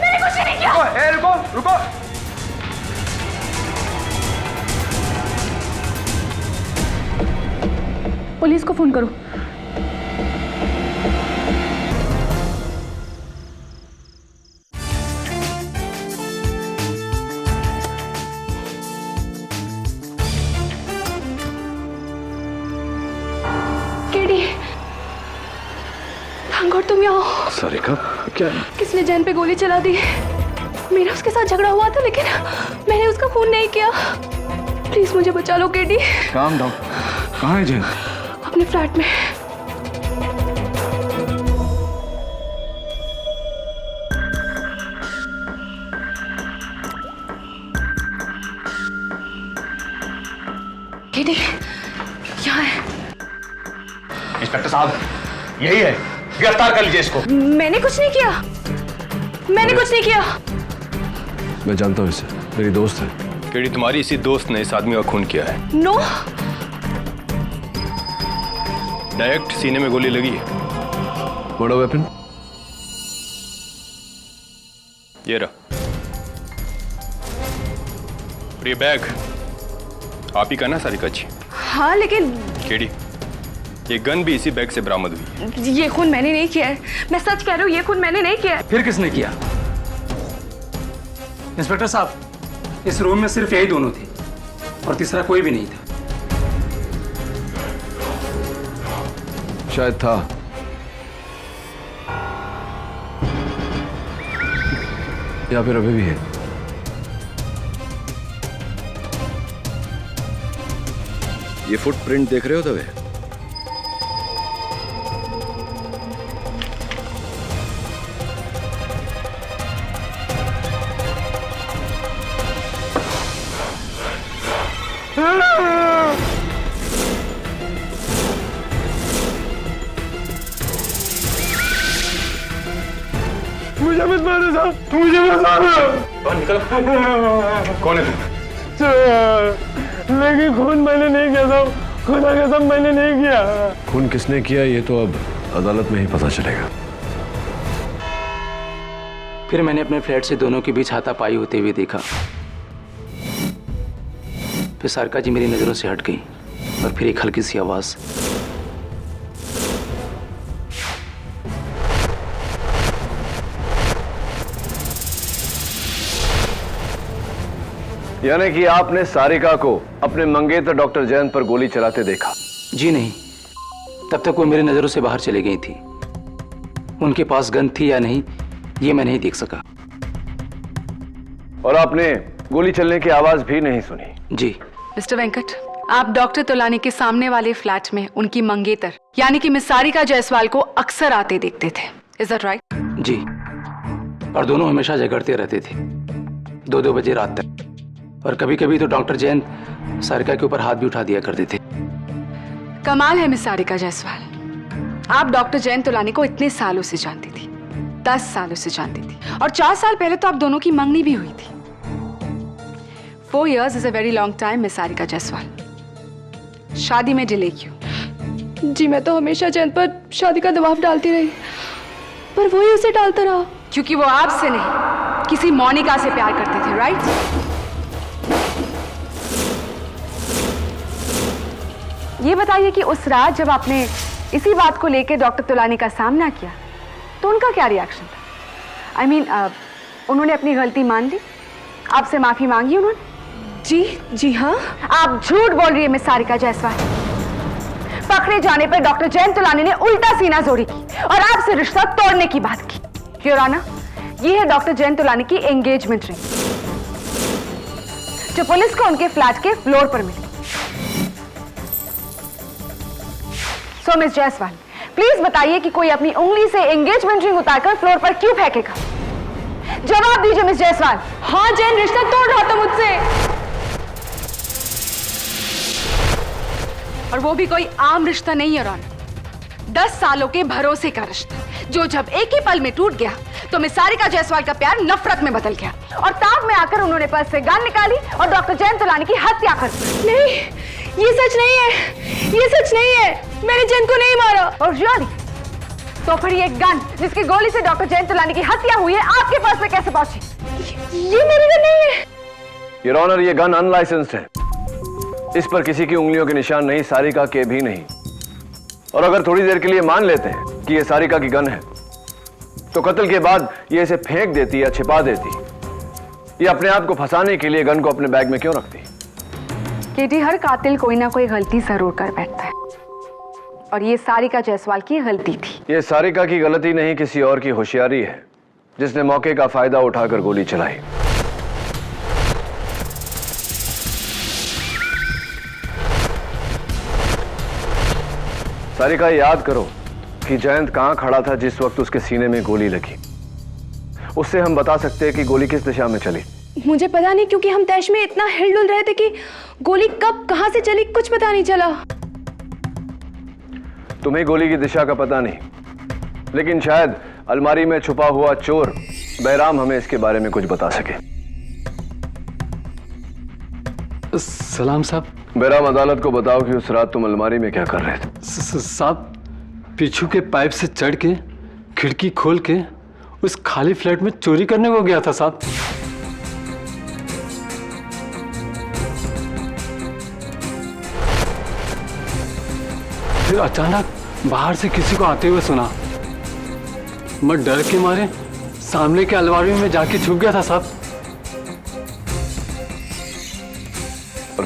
मैंने कुछ नहीं किया। रुको रुको। पुलिस को फोन करो। गॉड तुम यहाँ हो। सारिका क्या? किसने जैन पे गोली चला दी? मेरा उसके साथ झगड़ा हुआ था लेकिन मैंने उसका खून नहीं किया। प्लीज मुझे बचा लो केडी। Calm down. कहाँ है जैन? अपने फ्लैट में। केडी यहाँ है। इंस्पेक्टर साहब यही है, गिरफ्तार कर लीजिए इसको। मैंने कुछ नहीं किया, मैंने कुछ नहीं किया। मैं जानता हूँ इसे, मेरी दोस्त है। केडी तुम्हारी इसी दोस्त ने इस आदमी का खून किया है। नो। डायरेक्ट सीने में गोली लगी है। बड़ा वेपन? ये रहा। और ये बैग आप ही का ना सारिका जी? हाँ लेकिन केडी ये गन भी इसी बैग से बरामद हुई है। ये खून मैंने नहीं किया है, मैं सच कह रहा हूँ, ये खून मैंने नहीं किया है। फिर किसने किया? इंस्पेक्टर साहब इस रूम में सिर्फ यही दोनों थे और तीसरा कोई भी नहीं था। शायद था। या फिर अभी भी है। ये फुटप्रिंट देख रहे हो तवे? मुझे मत मारो साहब, मुझे मत मारो। निकल। कौन है तुम? लेकिन खून मैंने नहीं किया साहब, खुदा कसम मैंने नहीं किया। खून किसने किया ये तो अब अदालत में ही पता चलेगा। फिर मैंने अपने फ्लैट से दोनों के बीच हाथापाई होते हुए देखा। फिर सारिका जी मेरी नजरों से हट गई और फिर एक हल्की सी आवाज। यानी कि आपने सारिका को अपने मंगेतर डॉक्टर जैन पर गोली चलाते देखा? जी नहीं, तब तक वो मेरी नजरों से बाहर चली गई थी। उनके पास गन थी या नहीं ये मैं नहीं देख सका। और आपने गोली चलने की आवाज भी नहीं सुनी? जी। मिस्टर वेंकट, आप डॉक्टर तोलानी के सामने वाले फ्लैट में उनकी मंगेतर यानी कि मिस सारिका जायसवाल को अक्सर आते देखते थे। Is that right? जी। और दोनों हमेशा झगड़ते रहते थे 2-2 बजे रात तक। और कभी कभी तो डॉक्टर जैन सारिका के ऊपर हाथ भी उठा दिया करते थे। कमाल है मिस सारिका जायसवाल, आप डॉक्टर जैन तोलानी को इतने सालों से जानती थी, 10 सालों से जानती थी। और 4 साल पहले तो आप दोनों की मंगनी भी हुई थी। 4 years is a very long time miss Sarika Jaiswal. शादी में डिले क्यों? जी मैं तो हमेशा जैन पर शादी का दबाव डालती रही, पर वही उसे डालता रहा। क्योंकि वो आपसे नहीं किसी मोनिका से प्यार करते थे, राइट? ये बताइए कि उस रात जब आपने इसी बात को लेकर डॉक्टर तोलानी का सामना किया तो उनका क्या रिएक्शन था? I mean, उन्होंने अपनी गलती मान ली, आपसे माफी मांगी उन्होंने? जी हाँ। आप झूठ बोल रही है मिस सारिका जायसवाल। पकड़े जाने पर डॉक्टर जैन तोलानी ने उल्टा सीना जोड़ी की और आपसे रिश्ता तोड़ने की बात की। योर ऑनर, ये है डॉक्टर जैन तोलानी की एंगेजमेंट रिंग जो पुलिस को उनके फ्लैट के फ्लोर पर मिली। सो मिस जायसवाल, प्लीज बताइए कि कोई अपनी उंगली से एंगेजमेंट रिंग उतारकर फ्लोर पर क्यों फेंकेगा? जवाब दीजिए मिस जायसवाल। हाँ, जैन रिश्ता तोड़ रहा था मुझसे, और वो भी कोई आम रिश्ता नहीं है रौनक, 10 सालों के भरोसे का रिश्ता जो जब एक ही पल में टूट गया तो मिस सारिका जायसवाल का प्यार नफरत में बदल गया और ताक में आकर उन्होंने पर्स से गन निकाली और डॉक्टर जैन तोलानी की हत्या कर दी। नहीं, ये सच नहीं है, ये सच नहीं है, मैंने जैन को नहीं मारा। और तो फिर ये गन जिसकी गोली से डॉक्टर जयंत तोलानी की हत्या हुई है आपके पास में कैसे पहुंची? ये मेरी गन नहीं है। योर ऑनर, ये गन अनलाइसेंस्ड है। इस पर किसी की उंगलियों के निशान नहीं, सारिका के भी नहीं। और अगर थोड़ी देर के लिए मान लेते हैं कि ये सारिका की गन है, तो कत्ल के बाद ये इसे फेंक देती या छिपा देती। ये अपने आप को फंसाने के लिए गन को अपने बैग में क्यों रखती? केटी, हर कातिल कोई ना कोई गलती जरूर कर बैठता है, और ये सारिका जायसवाल की गलती थी। ये सारिका की गलती नहीं, किसी और की होशियारी है, जिसने मौके का फायदा उठाकर गोली चलाई। सारिका, याद करो कि जयंत कहां खड़ा था जिस वक्त उसके सीने में गोली लगी। उससे हम बता सकते हैं कि गोली किस दिशा में चली। मुझे पता नहीं, क्योंकि हम तैश में इतना हिलडुल रहे थे कि गोली कब कहां से चली कुछ पता नहीं चला। तुम्हें गोली की दिशा का पता नहीं, लेकिन शायद अलमारी में छुपा हुआ चोर बैराम हमें इसके बारे में कुछ बता सके। सलाम साहब। बैराम, अदालत को बताओ कि उस रात तुम अलमारी में क्या कर रहे थे? साहब, पीछू के पाइप से चढ़ के खिड़की खोल के उस खाली फ्लैट में चोरी करने को गया था साहब। फिर अचानक बाहर से किसी को आते हुए सुना। मैं डर के मारे सामने के अलमारी में जाके छुप गया था साहब। और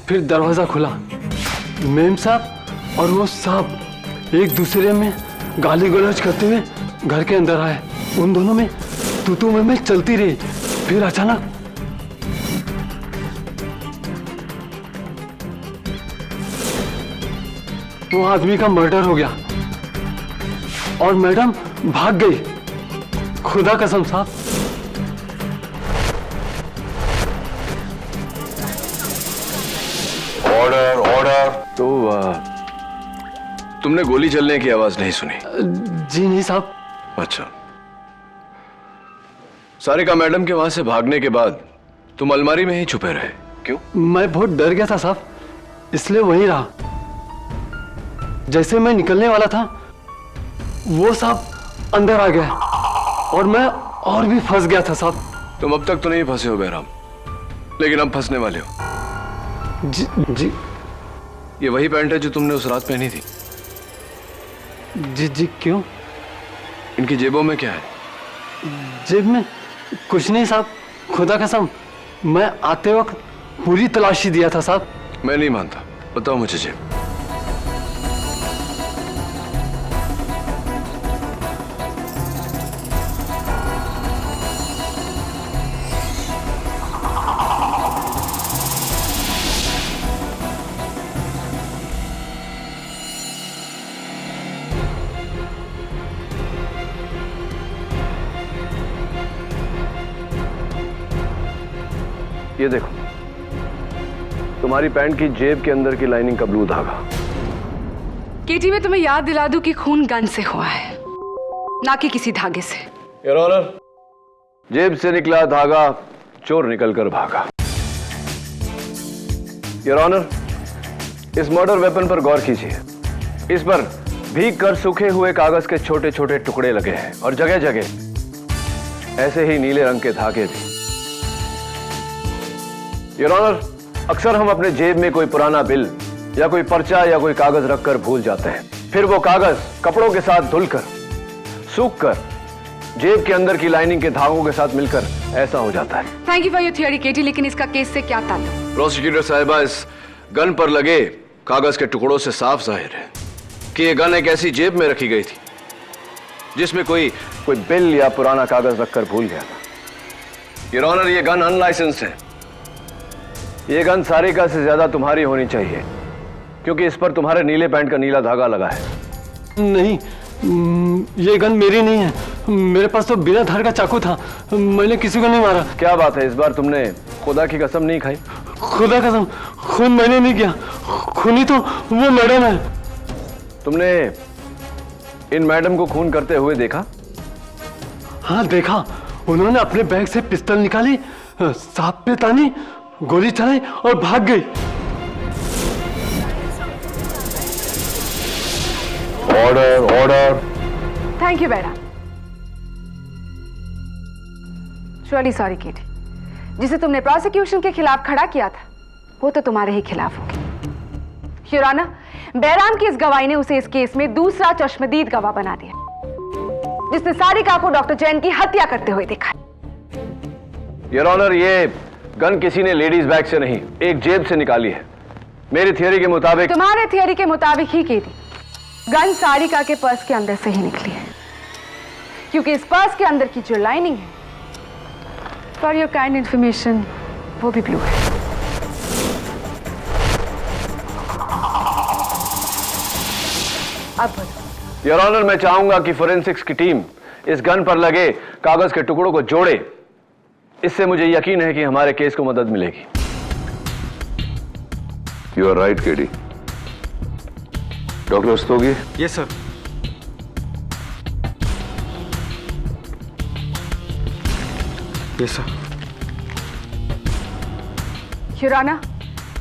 फिर दरवाजा खुला। मेम साहब और वो साहब एक दूसरे में गाली गलौज करते हुए घर के अंदर आए। उन दोनों में तू मैं चलती रही। फिर अचानक वो आदमी का मर्डर हो गया और मैडम भाग गई। खुदा कसम साहब। Order order. तो तुमने गोली चलने की आवाज नहीं सुनी? जी नहीं साहब। अच्छा, सारिका मैडम के वहां से भागने के बाद तुम अलमारी में ही छुपे रहे, क्यों? मैं बहुत डर गया था साहब, इसलिए वहीं रहा। जैसे मैं निकलने वाला था वो साहब अंदर आ गया और मैं और भी फंस गया था साहब। तुम अब तक तो नहीं फंसे हो बैराम, लेकिन अब फंसने वाले हो। जी। ये वही पैंट है जो तुमने उस रात पहनी थी? जी क्यों? इनकी जेबों में क्या है? जेब में कुछ नहीं साहब, खुदा कसम मैं आते वक्त पूरी तलाशी दिया था साहब। मैं नहीं मानता, बताओ मुझे जेब। ये देखो, तुम्हारी पैंट की जेब के अंदर की लाइनिंग का ब्लू धागा। केटी, मैं तुम्हें याद दिला दूं कि खून गन से हुआ है, ना कि किसी धागे से। योर ऑनर, जेब से निकला धागा चोर निकलकर भागा। योर ऑनर, इस मर्डर वेपन पर गौर कीजिए। इस पर भीग कर सूखे हुए कागज के छोटे छोटे टुकड़े लगे हैं और जगह जगह ऐसे ही नीले रंग के धागे भी। योर ऑनर, अक्सर हम अपने जेब में कोई पुराना बिल या कोई पर्चा या कोई कागज रखकर भूल जाते हैं। फिर वो कागज कपड़ों के साथ धुलकर, सूखकर जेब के अंदर की लाइनिंग के धागों के साथ मिलकर ऐसा हो जाता है। Thank you for your theory KT, लेकिन इसका केस से क्या ताल्लुक? प्रोसिक्यूटर साहिबा, इस गन पर लगे कागज के टुकड़ों से साफ जाहिर है कि यह गन एक ऐसी जेब में रखी गई थी जिसमें कोई बिल या पुराना कागज रखकर भूल गया था। योर ऑनर, ये गन अनलाइसेंस्ड है। ये गन सारिका से ज्यादा तुम्हारी होनी चाहिए, क्योंकि इस पर तुम्हारे नीले पैंट का नीला धागा लगा है। नहीं, ये गन मेरी नहीं है। मेरे पास तो बिना धार का चाकू था, मैंने किसी को नहीं मारा। क्या बात है, इस बार तुमने खुदा की कसम नहीं खाई? खुदा कसम, खून मैंने नहीं किया, खूनी तो वो मैडम है। तुमने इन मैडम को खून करते हुए देखा? हाँ देखा, उन्होंने अपने बैग से पिस्तौल निकाली, सांप पे तानी, गोली चलाई और भाग गई। Order order. थैंक यू बेटा। रियली सॉरी केटी, जिसे तुमने प्रोसिक्यूशन के खिलाफ खड़ा किया था वो तो तुम्हारे ही खिलाफ होगी। योर ऑनर, बैराम की इस गवाही ने उसे इस केस में दूसरा चश्मदीद गवाह बना दिया, जिसने सारिका को डॉक्टर जैन की हत्या करते हुए देखा। योर ऑनर, ये गन किसी ने लेडीज बैग से नहीं, एक जेब से निकाली है। मेरी थियोरी के मुताबिक। तुम्हारे थियोरी के मुताबिक ही केटी, गन सारिका के पर्स के अंदर से ही निकली है, क्योंकि इस पर्स के अंदर की जो लाइनिंग है, फॉर योर काइंड इंफॉर्मेशन, वो भी ब्लू है। अब योर ऑनर, मैं चाहूंगा कि फोरेंसिक्स की टीम इस गन पर लगे कागज के टुकड़ों को जोड़े। इससे मुझे यकीन है कि हमारे केस को मदद मिलेगी। You are right KD. Doctor Rastogi? Yes sir. Yes sir. Your honour,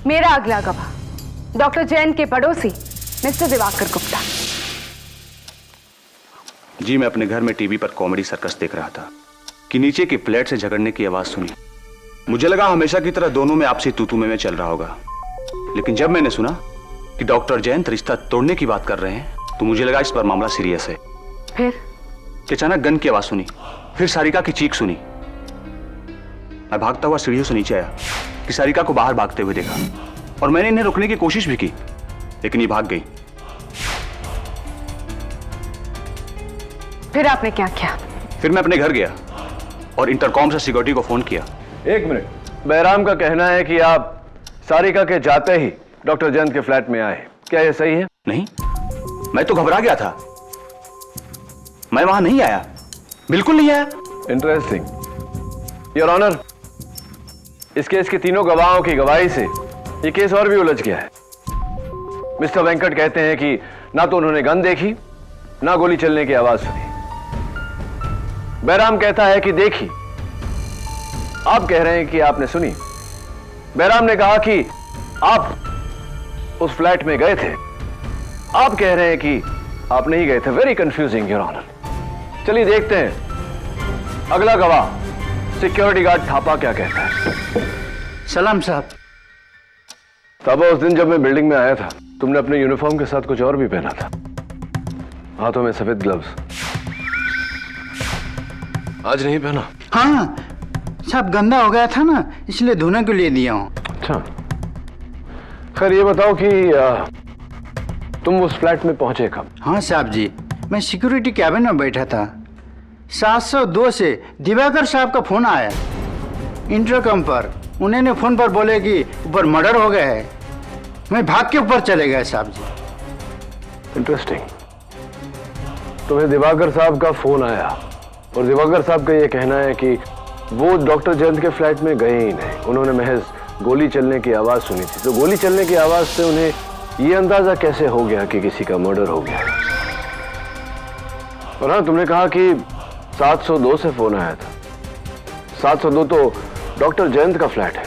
मेरा अगला गवाह डॉक्टर जैन के पड़ोसी मिस्टर दिवाकर गुप्ता। जी, मैं अपने घर में टीवी पर कॉमेडी सर्कस देख रहा था कि नीचे की फ्लैट से झगड़ने की आवाज सुनी। मुझे लगा हमेशा की तरह दोनों में आपसी तू-तू में चल रहा होगा, लेकिन जब मैंने सुना कि डॉक्टर जैन रिश्ता तोड़ने की बात कर रहे हैं तो मुझे लगा इस पर मामला सीरियस है। फिर अचानक गन की आवाज सुनी, फिर सारिका की चीख सुनी। मैं भागता हुआ सीढ़ियों से नीचे आया कि सारिका को बाहर भागते हुए देखा, और मैंने इन्हें रोकने की कोशिश भी की, लेकिन ये भाग गई। फिर आपने क्या किया? फिर मैं अपने घर गया और इंटरकॉम से सिक्योरिटी को फोन किया। एक मिनट, बैराम का कहना है कि आप सारिका के जाते ही डॉक्टर जैन के फ्लैट में आए, क्या यह सही है? नहीं, मैं तो घबरा गया था, मैं वहां नहीं आया, बिल्कुल नहीं आया। इंटरेस्टिंग। योर ऑनर, इस केस के तीनों गवाहों की गवाही से यह केस और भी उलझ गया है। मिस्टर वेंकट कहते हैं कि ना तो उन्होंने गन देखी, ना गोली चलने की आवाज सुनी। बैराम कहता है कि देखी। आप कह रहे हैं कि आपने सुनी। बैराम ने कहा कि आप उस फ्लैट में गए थे, आप कह रहे हैं कि आप नहीं गए थे। Very confusing your honour. चलिए देखते हैं अगला गवाह सिक्योरिटी गार्ड थापा क्या कहता है। सलाम साहब। थापा, उस दिन जब मैं बिल्डिंग में आया था तुमने अपने यूनिफॉर्म के साथ कुछ और भी पहना था, हाथों में सफेद ग्लव्स। आज नहीं पहना? हाँ साहब, गंदा हो गया था ना, इसलिए धोने के लिए दिया हूँ। अच्छा, खैर ये बताओ कि तुम उस फ्लैट में पहुंचे कब? हाँ साहब जी, मैं सिक्योरिटी कैबिन में बैठा था। 702 से दिवाकर साहब का फोन आया इंटरकम पर। उन्होंने फोन पर बोले कि ऊपर मर्डर हो गया है। मैं भाग के ऊपर चले गए साहब जी। इंटरेस्टिंग। तुम्हें दिवाकर साहब का फोन आया और दिवाकर साहब का यह कहना है कि वो डॉक्टर जैन के फ्लैट में गए ही नहीं, उन्होंने महज गोली चलने की आवाज सुनी थी। तो गोली चलने की आवाज से उन्हें यह अंदाजा कैसे हो गया कि किसी का मर्डर हो गया? और हाँ, तुमने कहा कि 702 से फोन आया था। 702 तो डॉक्टर जयंत का फ्लैट है,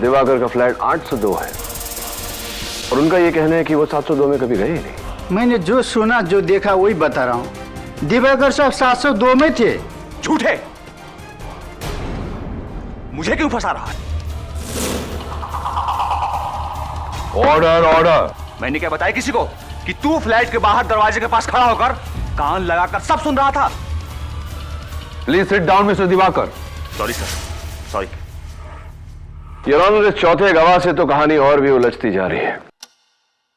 दिवाकर का फ्लैट 802 है, और उनका यह कहना है कि वो 702 में कभी गए ही नहीं। मैंने जो सुना, जो देखा, वही बता रहा हूँ। दिवाकर साहब 702 में थे। झूठे, मुझे क्यों फंसा रहा है? Order order. मैंने क्या बताया किसी को कि तू फ्लैट के बाहर दरवाजे के पास खड़ा होकर कान लगाकर सब सुन रहा था? Please sit down mister Diwakar. Sorry sir, sorry. Your honour, इस चौथे गवाह से तो कहानी और भी उलझती जा रही है।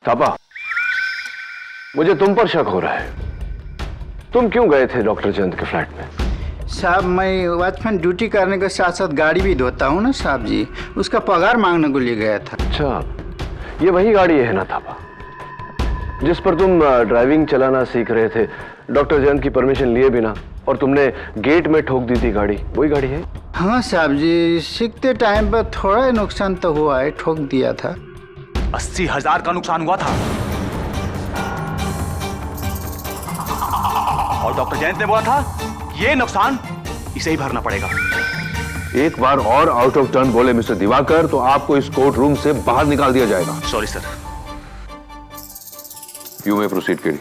थापा, मुझे तुम पर शक हो रहा है। तुम क्यों गए थे डॉक्टर जयंत के फ्लैट में? साहब, मैं वॉचमैन ड्यूटी करने के साथ साथ गाड़ी भी धोता हूँ ना साहब जी, उसका पगार मांगने को लिए गया था। अच्छा, ये वही गाड़ी है ना थापा, जिस पर तुम ड्राइविंग चलाना सीख रहे थे डॉक्टर जयंत की परमिशन लिए बिना, और तुमने गेट में ठोक दी थी गाड़ी? वही गाड़ी है? हाँ साहब जी, सीखते टाइम पर थोड़ा नुकसान तो हुआ है, ठोक दिया था। 80,000 का नुकसान हुआ था, और डॉक्टर जयंत ने बोला था ये नुकसान इसे ही भरना पड़ेगा। एक बार और आउट ऑफ टर्न बोले मिस्टर दिवाकर तो आपको इस कोर्ट रूम से बाहर निकाल दिया जाएगा। Sorry sir. You may proceed KD.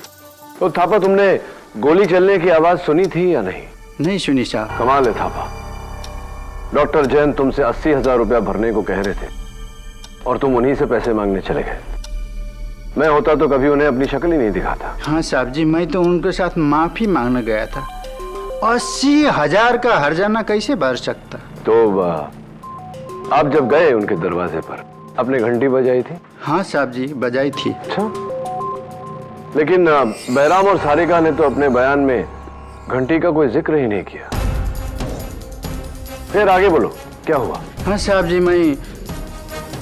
तो थापा, तुमने गोली चलने की आवाज सुनी थी या नहीं? नहीं सुनी साहब। कमाल है थापा, डॉक्टर जैन तुमसे 80,000 रुपया भरने को कह रहे थे और तुम उन्हीं से पैसे मांगने चले गए। मैं होता तो कभी उन्हें अपनी शक्ल ही नहीं दिखाता। हाँ साहब जी, मैं तो उनके साथ माफी मांगने गया था। 80,000 का हर्जाना कैसे भर सकता? तो आप जब गए उनके दरवाजे पर अपने घंटी बजाई थी? हाँ साहब जी, बजाई थी। अच्छा, लेकिन बहराम और सारिका ने तो अपने बयान में घंटी का कोई जिक्र ही नहीं किया। फिर आगे बोलो, क्या हुआ? हाँ साहब जी, मैं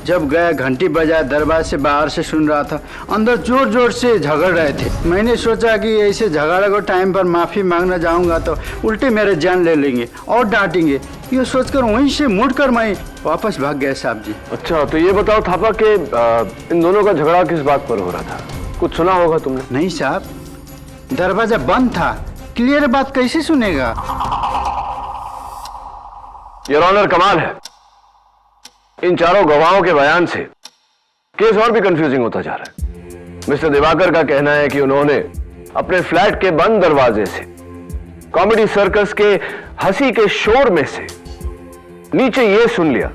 जब गया घंटी बजाया, दरवाजे से बाहर से सुन रहा था, अंदर जोर जोर से झगड़ रहे थे। मैंने सोचा कि ऐसे झगड़े को टाइम पर माफी मांगना जाऊंगा तो उल्टे मेरे जान ले लेंगे और डांटेंगे। ये सोचकर वहीं से मुड़कर मैं वापस भाग गया साहब जी। अच्छा, तो ये बताओ थापा कि इन दोनों का झगड़ा किस बात पर हो रहा था? कुछ सुना होगा तुमने? नहीं साहब, दरवाजा बंद था, क्लियर बात कैसे सुनेगा? योर ऑनर, कमाल है, इन चारों गवाहों के बयान से केस और भी कंफ्यूजिंग होता जा रहा है। मिस्टर दिवाकर का कहना है कि उन्होंने अपने फ्लैट के बंद दरवाजे से कॉमेडी सर्कस के हंसी के शोर में से नीचे यह सुन लिया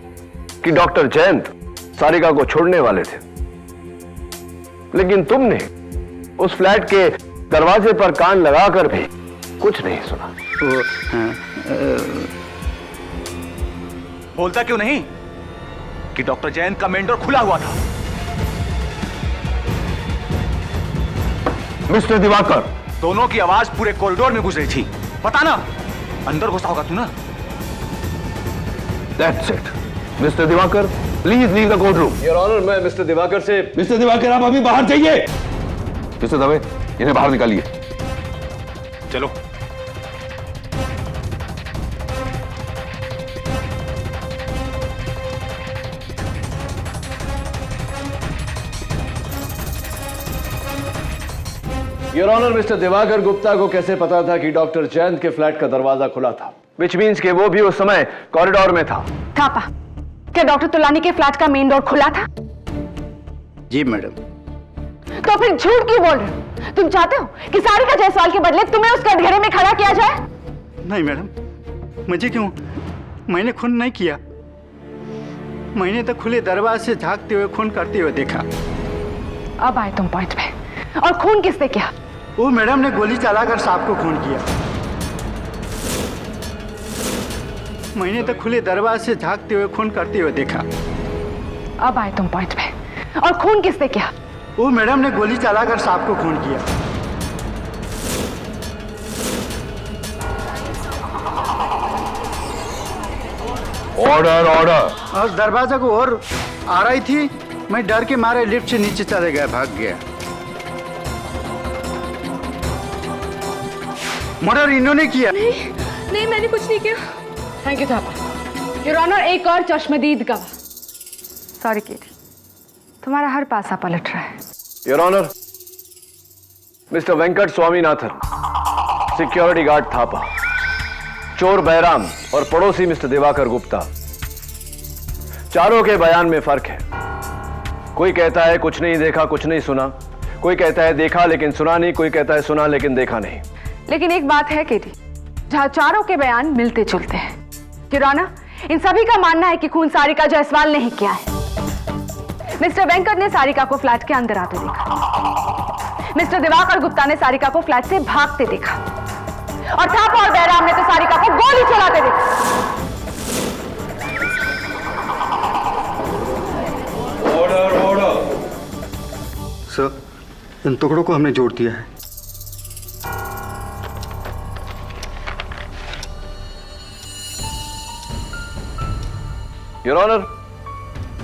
कि डॉक्टर जयंत सारिका को छोड़ने वाले थे, लेकिन तुमने उस फ्लैट के दरवाजे पर कान लगाकर भी कुछ नहीं सुना। बोलता क्यों नहीं कि डॉक्टर जयंत का मेन डोर खुला हुआ था? मिस्टर दिवाकर, दोनों की आवाज पूरे कॉरिडोर में गुजरी थी। पता ना अंदर घुसा होगा तू ना। That's it. Mister Diwakar, please leave the court room. Your honour, मैं मिस्टर दिवाकर से। मिस्टर दिवाकर, आप अभी बाहर जाइए। मिस्टर दवे, इन्हें बाहर निकालिए। चलो। Your honour, mister Diwakar Gupta को कैसे पता था कि डॉक्टर जयंत के फ्लैट का दरवाजा खुला था? विच मीन्स कि वो भी उस समय कॉरिडोर में था। थापा, क्या डॉक्टर तुलानी के फ्लैट का मेन डोर खुला था? जी मैडम। तो फिर झूठ क्यों बोल रहे हो? तुम चाहते हो कि सारिका जायसवाल के बदले तुम्हें उस कटघरे में खड़ा किया जाए? नहीं मैडम, मुझे क्यों? मैंने खून नहीं किया। मैंने तो खुले दरवाजे से झांकते हुए खून करते हुए देखा। अब आए तुम पॉइंट पे। और खून किसने किया? वो मैडम ने गोली चलाकर सांप को खून किया। मैंने तो खुले दरवाजे से झांकते हुए खून करते हुए देखा। अब आए तुम पॉइंट पे। और खून किसने किया? वो मैडम ने गोली चलाकर सांप को खून किया। Order, order. और दरवाजा को और आ रही थी, मैं डर के मारे लिफ्ट से नीचे चले गया, भाग गया। मर्डर इन्होंने किया। नहीं, मैंने कुछ नहीं किया। Thank you Thapa. Your honour, एक और चश्मदीद गवाह। सॉरी केटी, तुम्हारा हर पासा पलट रहा है। Your honour, mister Venkat Swaminathan, security guard Thapa, चोर बहराम और पड़ोसी मिस्टर दिवाकर गुप्ता, चारों के बयान में फर्क है। कोई कहता है कुछ नहीं देखा, कुछ नहीं सुना। कोई कहता है देखा लेकिन सुना नहीं। कोई कहता है सुना लेकिन देखा नहीं। लेकिन एक बात है केटी, जहां चारों के बयान मिलते जुलते हैं। योर ऑनर, इन सभी का मानना है कि खून सारिका जायसवाल ने ही किया है। मिस्टर वेंकट ने सारिका को फ्लैट के अंदर आते देखा। मिस्टर दिवाकर गुप्ता ने सारिका को फ्लैट से भागते देखा। और थापा और बहराम ने तो सारिका को गोली चलाते देखा। Order, order. सर, इन टुकड़ों को हमने जोड़ दिया है। योर ऑनर,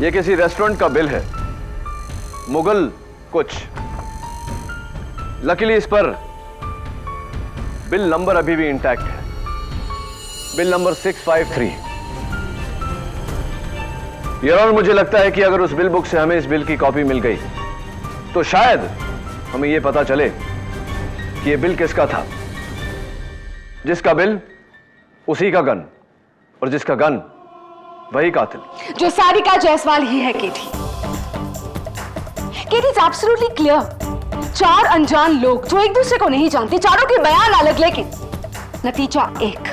ये किसी रेस्टोरेंट का बिल है, मुगल कुछ। लकीली इस पर बिल नंबर अभी भी इंटैक्ट है, बिल नंबर 653। योर ऑनर, मुझे लगता है कि अगर उस बिल बुक से हमें इस बिल की कॉपी मिल गई तो शायद हमें यह पता चले कि यह बिल किसका था। जिसका बिल उसी का गन, और जिसका गन वही कातिल, जो सारिका जायसवाल ही है। केटी, केटी इज एब्सोल्युटली क्लियर। चार अनजान लोग जो एक दूसरे को नहीं जानते, चारों के बयान अलग, लेकिन नतीजा एक।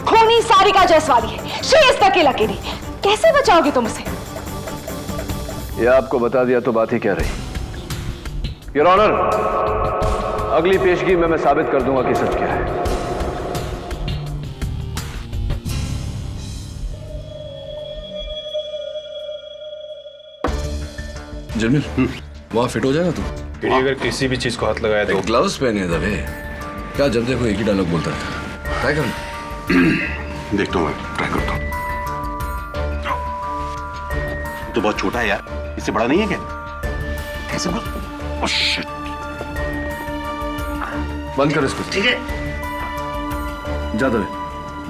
खूनी सारिका जायसवाली है, she is the killer KD. कैसे बचाओगे तुम उसे? ये आपको बता दिया तो बात ही क्या रही। योर ऑनर, अगली पेशगी में मैं साबित कर दूंगा कि सच क्या है। जमील, वहां फिट हो जाएगा तू? केडी अगर किसी भी चीज को हाथ लगाया तो ग्लव्स पहने दबे। क्या जब देखो एक ही डायलॉग बोलता था। ट्राई कर। देखता हूँ, ट्राई करता हूँ। तो बहुत छोटा है यार, इससे बड़ा नहीं है क्या? कैसे बोल? Oh shit. बंद कर इसको। ठीक है। जा दबे,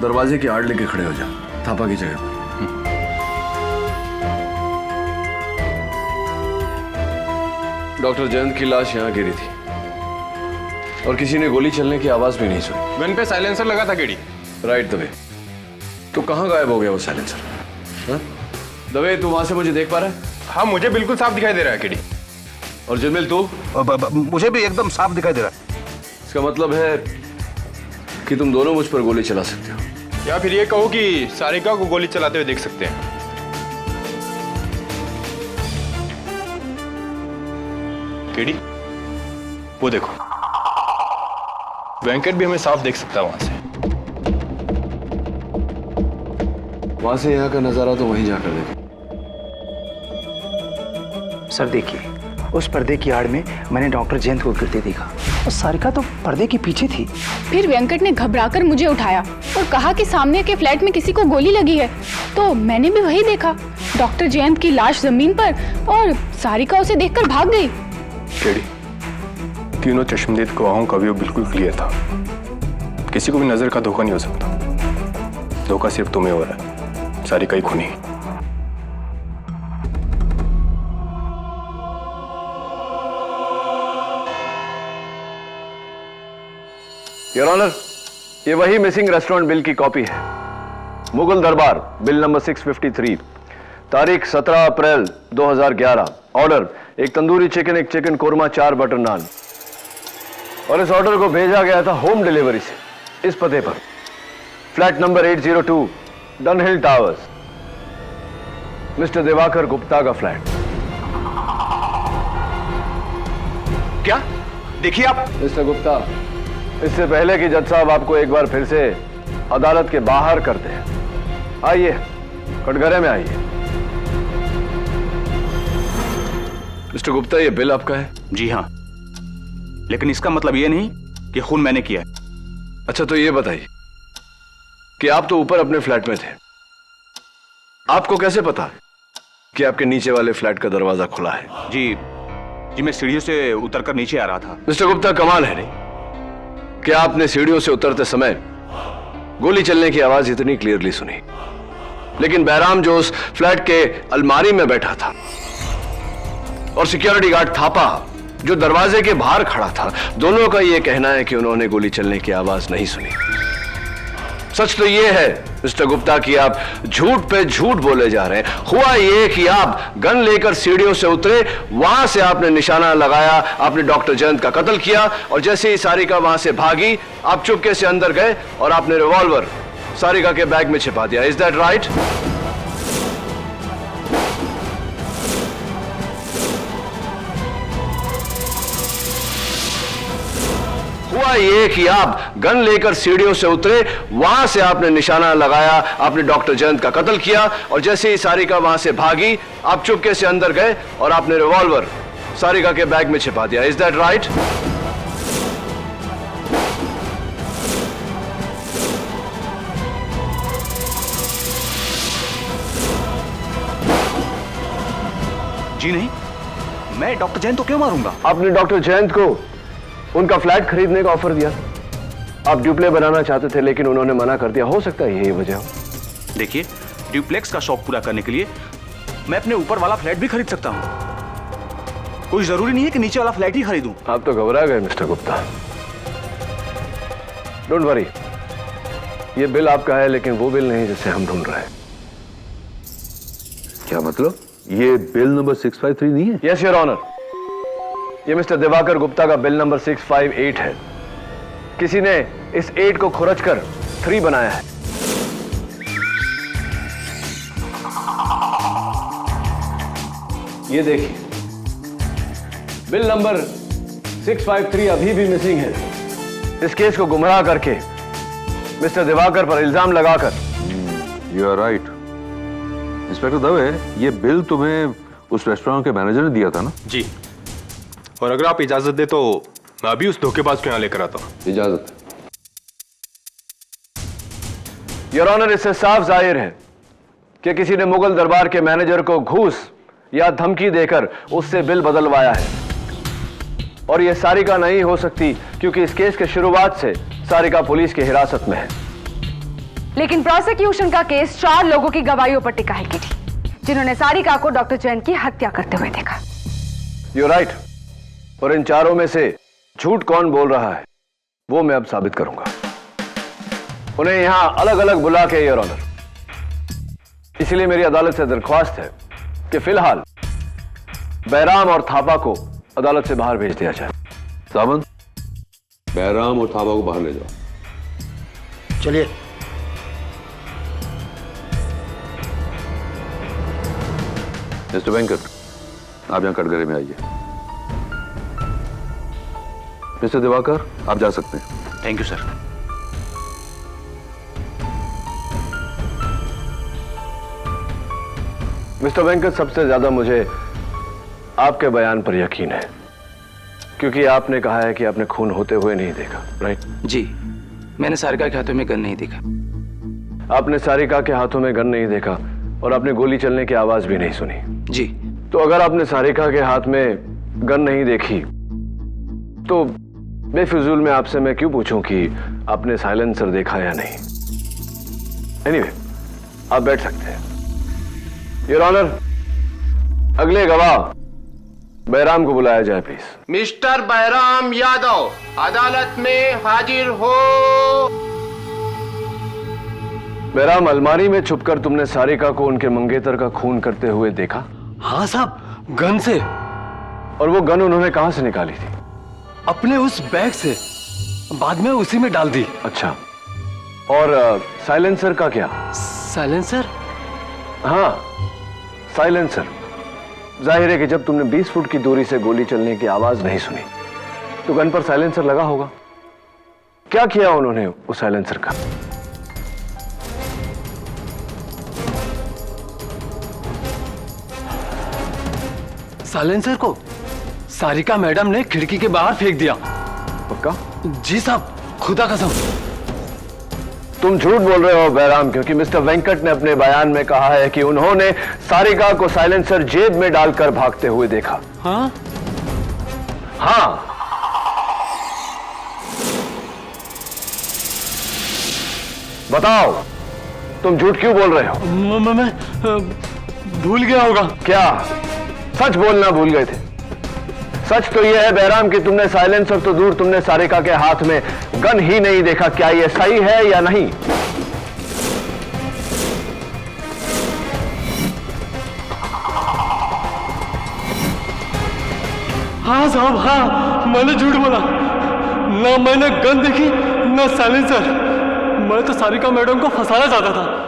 दरवाजे की आड़ लेके खड़े हो जा, थापा की जगह पर। डॉक्टर जयंत की लाश यहाँ गिरी थी और किसी ने गोली चलने की आवाज भी नहीं सुनी। गन पे साइलेंसर लगा था केडी। राइट दबे। तो कहाँ गायब हो गया वो साइलेंसर? हाँ? दबे, तू वहां से मुझे देख पा रहा है? हाँ, मुझे बिल्कुल साफ दिखाई दे रहा है केडी। और जमील तू? मुझे भी एकदम साफ दिखाई दे रहा है। इसका मतलब है कि तुम दोनों मुझ पर गोली चला सकते हो, या फिर ये कहो कि सारिका को गोली चलाते हुए देख सकते हैं। केडी, वो देखो, वेंकट भी हमें साफ देख सकता है वहां से। वहां से यहाँ का नजारा तो वहीं जाकर देखो। सर देखिए, उस पर्दे की आड़ में मैंने डॉक्टर जयंत को गिरते देखा और सारिका तो पर्दे के पीछे थी। फिर वेंकट ने घबराकर मुझे उठाया और कहा कि सामने के फ्लैट में किसी को गोली लगी है। तो मैंने भी वही देखा, डॉक्टर जयंत की लाश जमीन पर और सारिका उसे देखकर भाग गई। केडी, तीनों चश्मदीद गवाहों का व्यू बिल्कुल क्लियर था। किसी को भी नजर का धोखा नहीं हो सकता। धोखा सिर्फ तुम्हें हो रहा है, सारिका ही खूनी। योर ऑनर, ये वही मिसिंग रेस्टोरेंट बिल की कॉपी है। मुगल दरबार, बिल नंबर 653, तारीख 17 अप्रैल 2011। ऑर्डर, एक तंदूरी चिकन, एक चिकन कोरमा, 4 बटर नान। और इस ऑर्डर को भेजा गया था होम डिलीवरी से इस पते पर, flat number 802, Dunhill towers, mister Diwakar Gupta का फ्लैट। क्या? देखिए आप। मिस्टर गुप्ता, इससे पहले कि जज साहब आपको एक बार फिर से अदालत के बाहर करते हैं, आइए कटघरे में आइए। मिस्टर गुप्ता, ये बिल आपका है? जी हाँ, लेकिन इसका मतलब ये नहीं कि खून मैंने किया है। अच्छा, तो ये बताइए कि आप तो ऊपर अपने फ्लैट में थे, आपको कैसे पता कि आपके नीचे वाले फ्लैट का दरवाजा खुला है? जी मैं सीढ़ियों से उतरकर नीचे आ रहा था। मिस्टर गुप्ता, कमाल है नहीं कि आपने सीढ़ियों से उतरते समय गोली चलने की आवाज इतनी क्लियरली सुनी, लेकिन बैराम जो उस फ्लैट के अलमारी में बैठा था और सिक्योरिटी गार्ड थापा जो दरवाजे के बाहर खड़ा था, दोनों का यह कहना है कि उन्होंने गोली चलने की आवाज नहीं सुनी। सच तो यह है मिस्टर गुप्ता कि आप झूठ पे झूठ बोले जा रहे हैं। हुआ यह कि आप गन लेकर सीढ़ियों से उतरे, वहां से आपने निशाना लगाया, आपने डॉक्टर जयंत का कत्ल किया, और जैसे ही सारिका वहां से भागी, आप चुपके से अंदर गए और आपने रिवॉल्वर सारिका के बैग में छिपा दिया। Is that right? हुआ यह कि आप गन लेकर सीढ़ियों से उतरे, वहां से आपने निशाना लगाया, आपने डॉक्टर जयंत का कत्ल किया, और जैसे ही सारिका वहां से भागी, आप चुपके से अंदर गए और आपने रिवॉल्वर सारिका के बैग में छिपा दिया। Is that right? जी नहीं, मैं डॉक्टर जयंत को क्यों मारूंगा? आपने डॉक्टर जयंत को उनका फ्लैट खरीदने का ऑफर दिया, आप ड्यूप्ले बनाना चाहते थे, लेकिन उन्होंने मना कर दिया। हो सकता है यही वजह हो। देखिए, ड्यूप्लेक्स का शौक पूरा करने के लिए मैं अपने ऊपर वाला फ्लैट भी खरीद सकता हूं। कोई जरूरी नहीं है कि नीचे वाला फ्लैट ही खरीदूं। आप तो घबरा गए मिस्टर गुप्ता। डोंट वरी, ये बिल आपका है, लेकिन वो बिल नहीं जिसे हम ढूंढ रहे हैं। क्या मतलब? ये बिल नंबर 653 नहीं है? यस योर ऑनर, ये मिस्टर दिवाकर गुप्ता का बिल नंबर 658 है। किसी ने इस 8 को खुरच कर 3 बनाया है। ये देखिए, बिल नंबर 653 अभी भी मिसिंग है। इस केस को गुमराह करके मिस्टर दिवाकर पर इल्जाम लगाकर। You are right inspector Dave, ये बिल तुम्हें उस रेस्टोरेंट के मैनेजर ने दिया था ना? जी, और अगर आप इजाजत दे तो मैं अभी उस धोखेबाज को यहां लेकर आता हूं। इजाजत। योर ऑनर, इससे साफ जाहिर है कि किसी ने मुगल दरबार के मैनेजर को घूस या धमकी देकर उससे बिल बदलवाया है, और यह सारिका नहीं हो सकती क्योंकि इस केस के शुरुआत से सारिका पुलिस की हिरासत में है। लेकिन प्रोसिक्यूशन का केस 4 लोगों की गवाहियों पर टिका है किटी, जिन्होंने सारिका को डॉक्टर जैन की हत्या करते हुए देखा। यू राइट, और इन 4 में से झूठ कौन बोल रहा है वो मैं अब साबित करूंगा। उन्हें यहां अलग अलग बुला के, योर ऑनर, इसलिए मेरी अदालत से दरख्वास्त है कि फिलहाल बैराम और थापा को अदालत से बाहर भेज दिया जाए। सामंत, बैराम और थापा को बाहर ले जाओ। चलिए। मिस्टर वेंकट, आप यहां कटघरे में आइए। मिस्टर दिवाकर, आप जा सकते हैं। Thank you sir. Mister Venkat, सबसे ज्यादा मुझे आपके बयान पर यकीन है, क्योंकि आपने कहा है कि आपने खून होते हुए नहीं देखा, राइट? जी, मैंने सारिका के हाथों में गन नहीं देखा। आपने सारिका के हाथों में गन नहीं देखा और आपने गोली चलने की आवाज भी नहीं सुनी। जी। तो अगर आपने सारिका के हाथ में गन नहीं देखी तो बेफिजूल में आपसे मैं क्यों पूछूं कि आपने साइलेंसर देखा या नहीं? एनीवे, आप बैठ सकते हैं। योर ऑनर, अगले गवाह बैराम को बुलाया जाए प्लीज। मिस्टर बैराम यादव अदालत में हाजिर हो। बैराम, अलमारी में छुपकर तुमने सारिका को उनके मंगेतर का खून करते हुए देखा? हाँ साहब, गन से। और वो गन उन्होंने कहां से निकाली थी? अपने उस बैग से, बाद में उसी में डाल दी। अच्छा, और साइलेंसर का क्या? साइलेंसर? हाँ, साइलेंसर। जाहिर है कि जब तुमने 20 फुट की दूरी से गोली चलने की आवाज नहीं सुनी तो गन पर साइलेंसर लगा होगा। क्या किया उन्होंने उस साइलेंसर का? साइलेंसर को सारिका मैडम ने खिड़की के बाहर फेंक दिया। पक्का? जी साहब, खुदा कसम। तुम झूठ बोल रहे हो बैराम, क्योंकि मिस्टर वेंकट ने अपने बयान में कहा है कि उन्होंने सारिका को साइलेंसर जेब में डालकर भागते हुए देखा। हाँ? हाँ। बताओ, तुम झूठ क्यों बोल रहे हो? मैं भूल गया होगा। क्या सच बोलना भूल गए थे? सच तो यह है बैराम कि तुमने साइलेंसर तो दूर, तुमने सारिका के हाथ में गन ही नहीं देखा। क्या यह सही है या नहीं? हाँ साहब, हाँ, मैंने झूठ बोला। ना मैंने गन देखी, ना साइलेंसर। मैं तो सारिका मैडम को फंसाना चाहता था।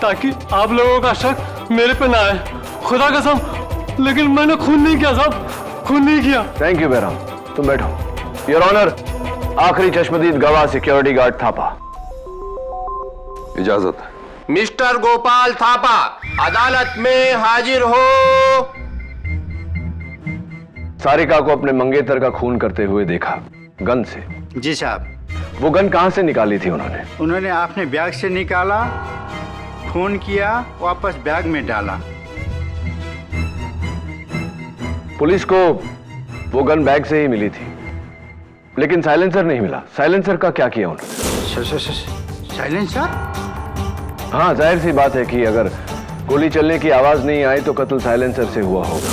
ताकि आप लोगों का शक मेरे पे ना आए। खुदा कसम, लेकिन मैंने खून नहीं किया साहब, खून नहीं किया। थैंक यू बैराम, तुम बैठो। योर ऑनर, आखिरी चश्मदीद गवाह सिक्योरिटी गार्ड थापा। इजाजत। मिस्टर गोपाल थापा अदालत में हाजिर हो। सारिका को अपने मंगेतर का खून करते हुए देखा, गन से। जी साहब। वो गन कहां से निकाली थी उन्होंने? उन्होंने अपने बैग से निकाला, खून किया, वापस बैग में डाला। पुलिस को वो गन बैग से ही मिली थी, लेकिन साइलेंसर नहीं मिला। साइलेंसर का क्या किया उन्होंने? साइलेंसर? हाँ, जाहिर सी बात है कि अगर गोली चलने की आवाज नहीं आई तो कत्ल साइलेंसर से हुआ होगा।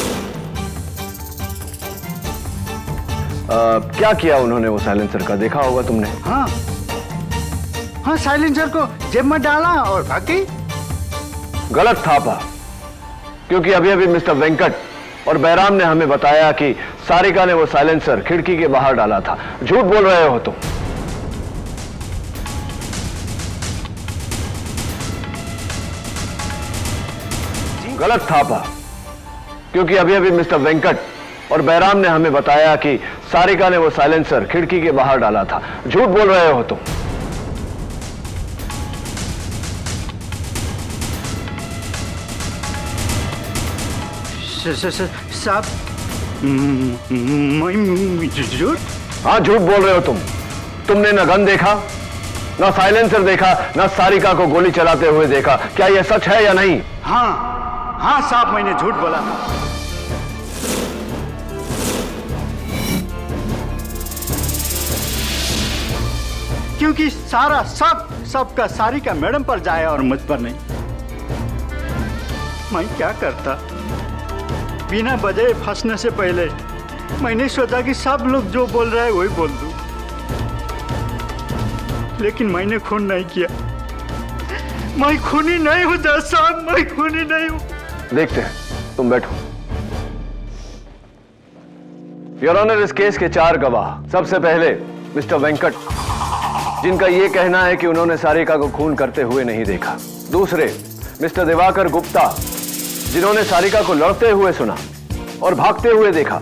क्या किया उन्होंने वो साइलेंसर का? देखा होगा तुमने। हाँ, साइलेंसर को जेब में डाला और भाग गई। गलत थापा, क्योंकि अभी अभी मिस्टर वेंकट और बैराम ने हमें बताया कि सारिका ने वो साइलेंसर खिड़की के बाहर डाला था। झूठ बोल रहे हो तुम। गलत थापा, क्योंकि अभी अभी मिस्टर वेंकट और बैराम ने हमें बताया कि सारिका ने वो साइलेंसर खिड़की के बाहर डाला था। झूठ बोल रहे हो तुम। साहब, झूठ? हाँ, झूठ बोल रहे हो तुम। तुमने न गन देखा, न साइलेंसर देखा, न सारिका को गोली चलाते हुए देखा। क्या यह सच है या नहीं? हाँ साहब, मैंने झूठ बोला। क्योंकि सारा सबका सारिका मैडम पर जाए और मुझ पर नहीं। मैं क्या करता, बिना वजह फंसने से पहले मैंने सोचा कि सब लोग जो बोल रहे हैं वही बोल दूं, लेकिन मैंने खून नहीं किया। मैं खूनी नहीं हूं जज साहब, मैं खूनी नहीं हूं। देखते हैं, तुम बैठो। योर ऑनर, इस केस के 4 गवाह। सबसे पहले मिस्टर वेंकट, जिनका यह कहना है कि उन्होंने सारिका को खून करते हुए नहीं देखा। दूसरे मिस्टर दिवाकर गुप्ता, जिन्होंने सारिका को लड़ते हुए सुना और भागते हुए देखा,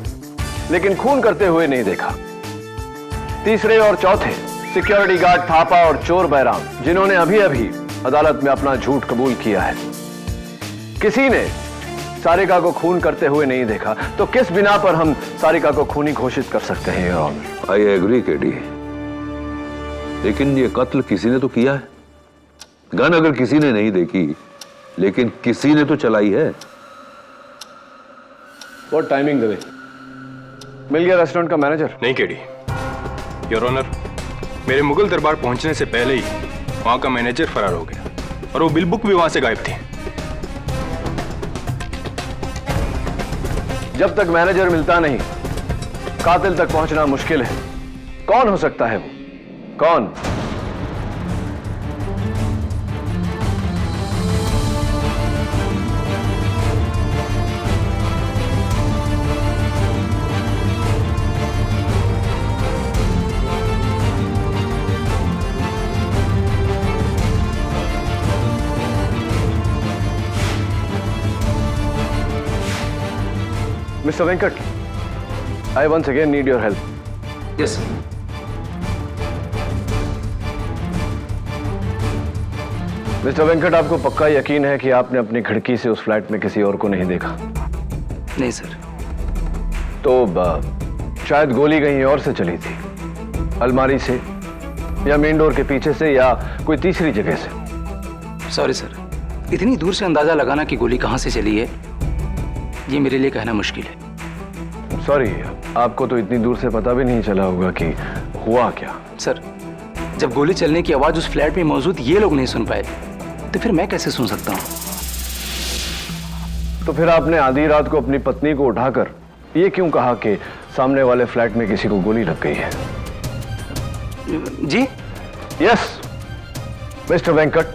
लेकिन खून करते हुए नहीं देखा। तीसरे और चौथे सिक्योरिटी गार्ड थापा और चोर बैराम, जिन्होंने अभी अभी अदालत में अपना झूठ कबूल किया है। किसी ने सारिका को खून करते हुए नहीं देखा, तो किस बिना पर हम सारिका को खूनी घोषित कर सकते हैं, your honour? I agree KD, लेकिन ये कत्ल किसी ने तो किया है। गन अगर किसी ने नहीं देखी, लेकिन किसी ने तो चलाई है। What timing Dave? मिल गया रेस्टोरेंट का मैनेजर? नहीं केडी, योर ऑनर, मेरे मुगल दरबार पहुंचने से पहले ही वहां का मैनेजर फरार हो गया और वो बिल बुक भी वहां से गायब थी। जब तक मैनेजर मिलता नहीं, कातिल तक पहुंचना मुश्किल है। कौन हो सकता है वो? कौन? Mr. Venkat, I once again need your help. Yes. Mister Venkat, आपको पक्का यकीन है कि आपने अपनी खिड़की से उस फ्लैट में किसी और को नहीं देखा? नहीं सर। तो शायद गोली कहीं और से चली थी, अलमारी से या मेन डोर के पीछे से या कोई तीसरी जगह से। सॉरी सर, इतनी दूर से अंदाजा लगाना कि गोली कहां से चली है, ये मेरे लिए कहना मुश्किल है। सॉरी, आपको तो इतनी दूर से पता भी नहीं चला होगा कि हुआ क्या। सर, जब गोली चलने की आवाज उस फ्लैट में मौजूद ये लोग नहीं सुन पाए, तो फिर मैं कैसे सुन सकता हूं? तो फिर आपने आधी रात को अपनी पत्नी को उठाकर ये क्यों कहा कि सामने वाले फ्लैट में किसी को गोली लग गई है? जी? यस मिस्टर वेंकट,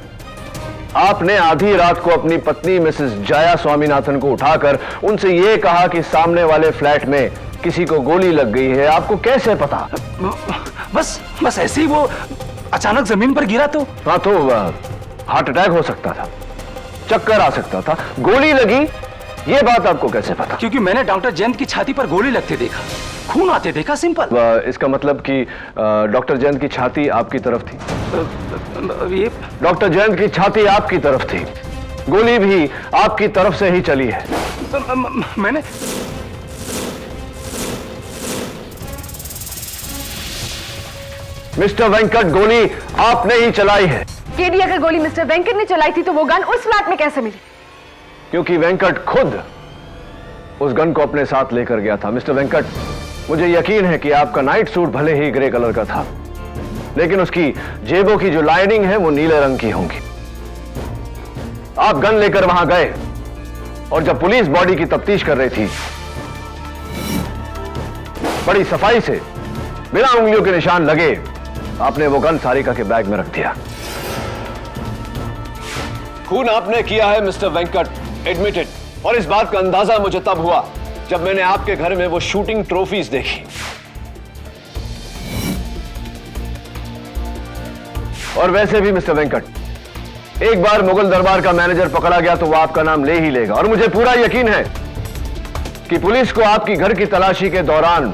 आपने आधी रात को अपनी पत्नी मिसेस जया स्वामीनाथन को उठाकर उनसे यह कहा कि सामने वाले फ्लैट में किसी को गोली लग गई है। आपको कैसे पता? बस ऐसे ही वो अचानक जमीन पर गिरा तो। हाँ, तो हार्ट अटैक हो सकता था, चक्कर आ सकता था, गोली लगी, ये बात आपको कैसे पता? क्योंकि मैंने डॉक्टर जयंत की छाती पर गोली लगते देखा, खून आते देखा, सिंपल। इसका मतलब कि डॉक्टर जयंत की छाती आपकी तरफ थी? ये डॉक्टर जयंत की छाती आपकी तरफ थी, गोली भी आपकी तरफ से ही चली है। मैंने मिस्टर वेंकट, गोली आपने ही चलाई है। केडी, अगर गोली मिस्टर वेंकट ने चलाई थी तो वो गन उस फ्लैट में कैसे मिली? क्योंकि वेंकट खुद उस गन को अपने साथ लेकर गया था। मिस्टर वेंकट, मुझे यकीन है कि आपका नाइट सूट भले ही ग्रे कलर का था, लेकिन उसकी जेबों की जो लाइनिंग है वो नीले रंग की होंगी। आप गन लेकर वहां गए और जब पुलिस बॉडी की तफ्तीश कर रही थी, बड़ी सफाई से बिना उंगलियों के निशान लगे आपने वो गन सारिका के बैग में रख दिया। खून आपने किया है मिस्टर वेंकट, एडमिटेड। और इस बात का अंदाजा मुझे तब हुआ जब मैंने आपके घर में वो शूटिंग ट्रॉफीज देखी। और वैसे भी मिस्टर वेंकट, एक बार मुगल दरबार का मैनेजर पकड़ा गया तो वो आपका नाम ले ही लेगा। और मुझे पूरा यकीन है कि पुलिस को आपकी घर की तलाशी के दौरान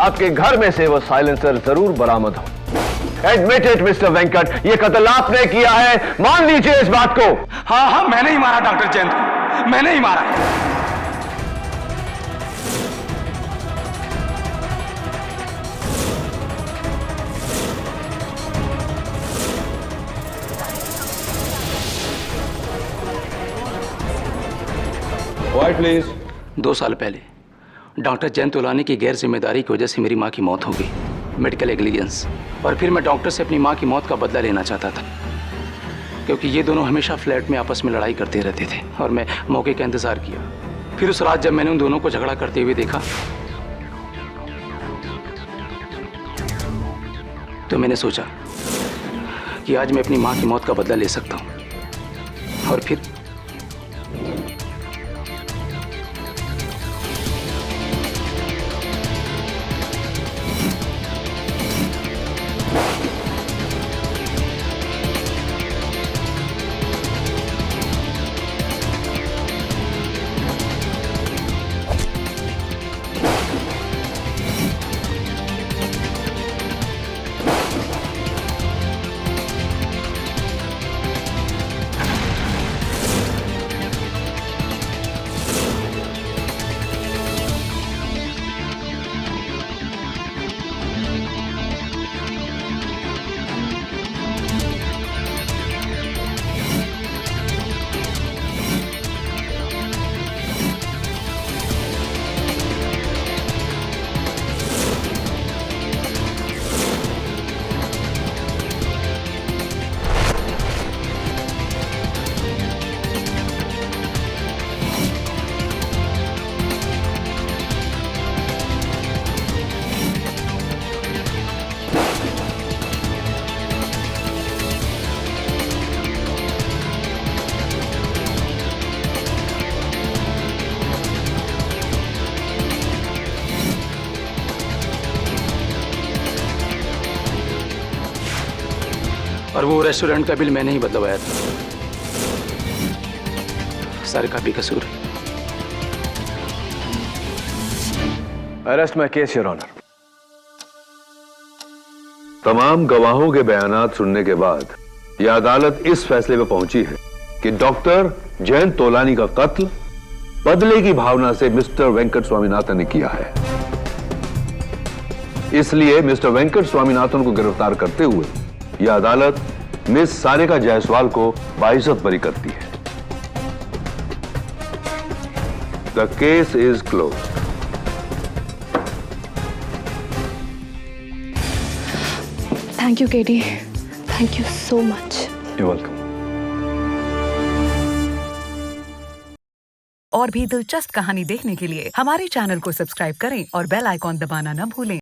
आपके घर में से वो साइलेंसर जरूर बरामद हो। एडमिटेड मिस्टर वेंकट, ये कत्ल आपने किया है, मान लीजिए इस बात को। हाँ हाँ, मैंने ही मारा डॉक्टर जयंत को, मैंने ही मारा। Quiet, please. 2 साल पहले डॉक्टर जयंत तोलानी की गैर जिम्मेदारी की वजह से मेरी माँ की मौत हो गई, मेडिकल नेग्लिजेंस। और फिर मैं डॉक्टर से अपनी माँ की मौत का बदला लेना चाहता था, क्योंकि ये दोनों हमेशा फ्लैट में आपस में लड़ाई करते रहते थे और मैं मौके का इंतजार किया। फिर उस रात जब मैंने उन दोनों को झगड़ा करते हुए देखा तो मैंने सोचा कि आज मैं अपनी माँ की मौत का बदला ले सकता हूँ। और फिर और वो रेस्टोरेंट का बिल मैंने ही बदलवाया था। सारे का भी कसूर। Arrest my case your honour. तमाम गवाहों के बयानात सुनने के बाद यह अदालत इस फैसले पर पहुंची है कि डॉक्टर जयंत तोलानी का कत्ल बदले की भावना से मिस्टर वेंकट स्वामीनाथन ने किया है। इसलिए मिस्टर वेंकट स्वामीनाथन को गिरफ्तार करते हुए यह अदालत मिस सारिका जायसवाल को बाइज्जत बरी करती है। The case is close. Thank you KD, thank you so much. You welcome. और भी दिलचस्प कहानी देखने के लिए हमारे चैनल को सब्सक्राइब करें और बेल आइकॉन दबाना न भूलें।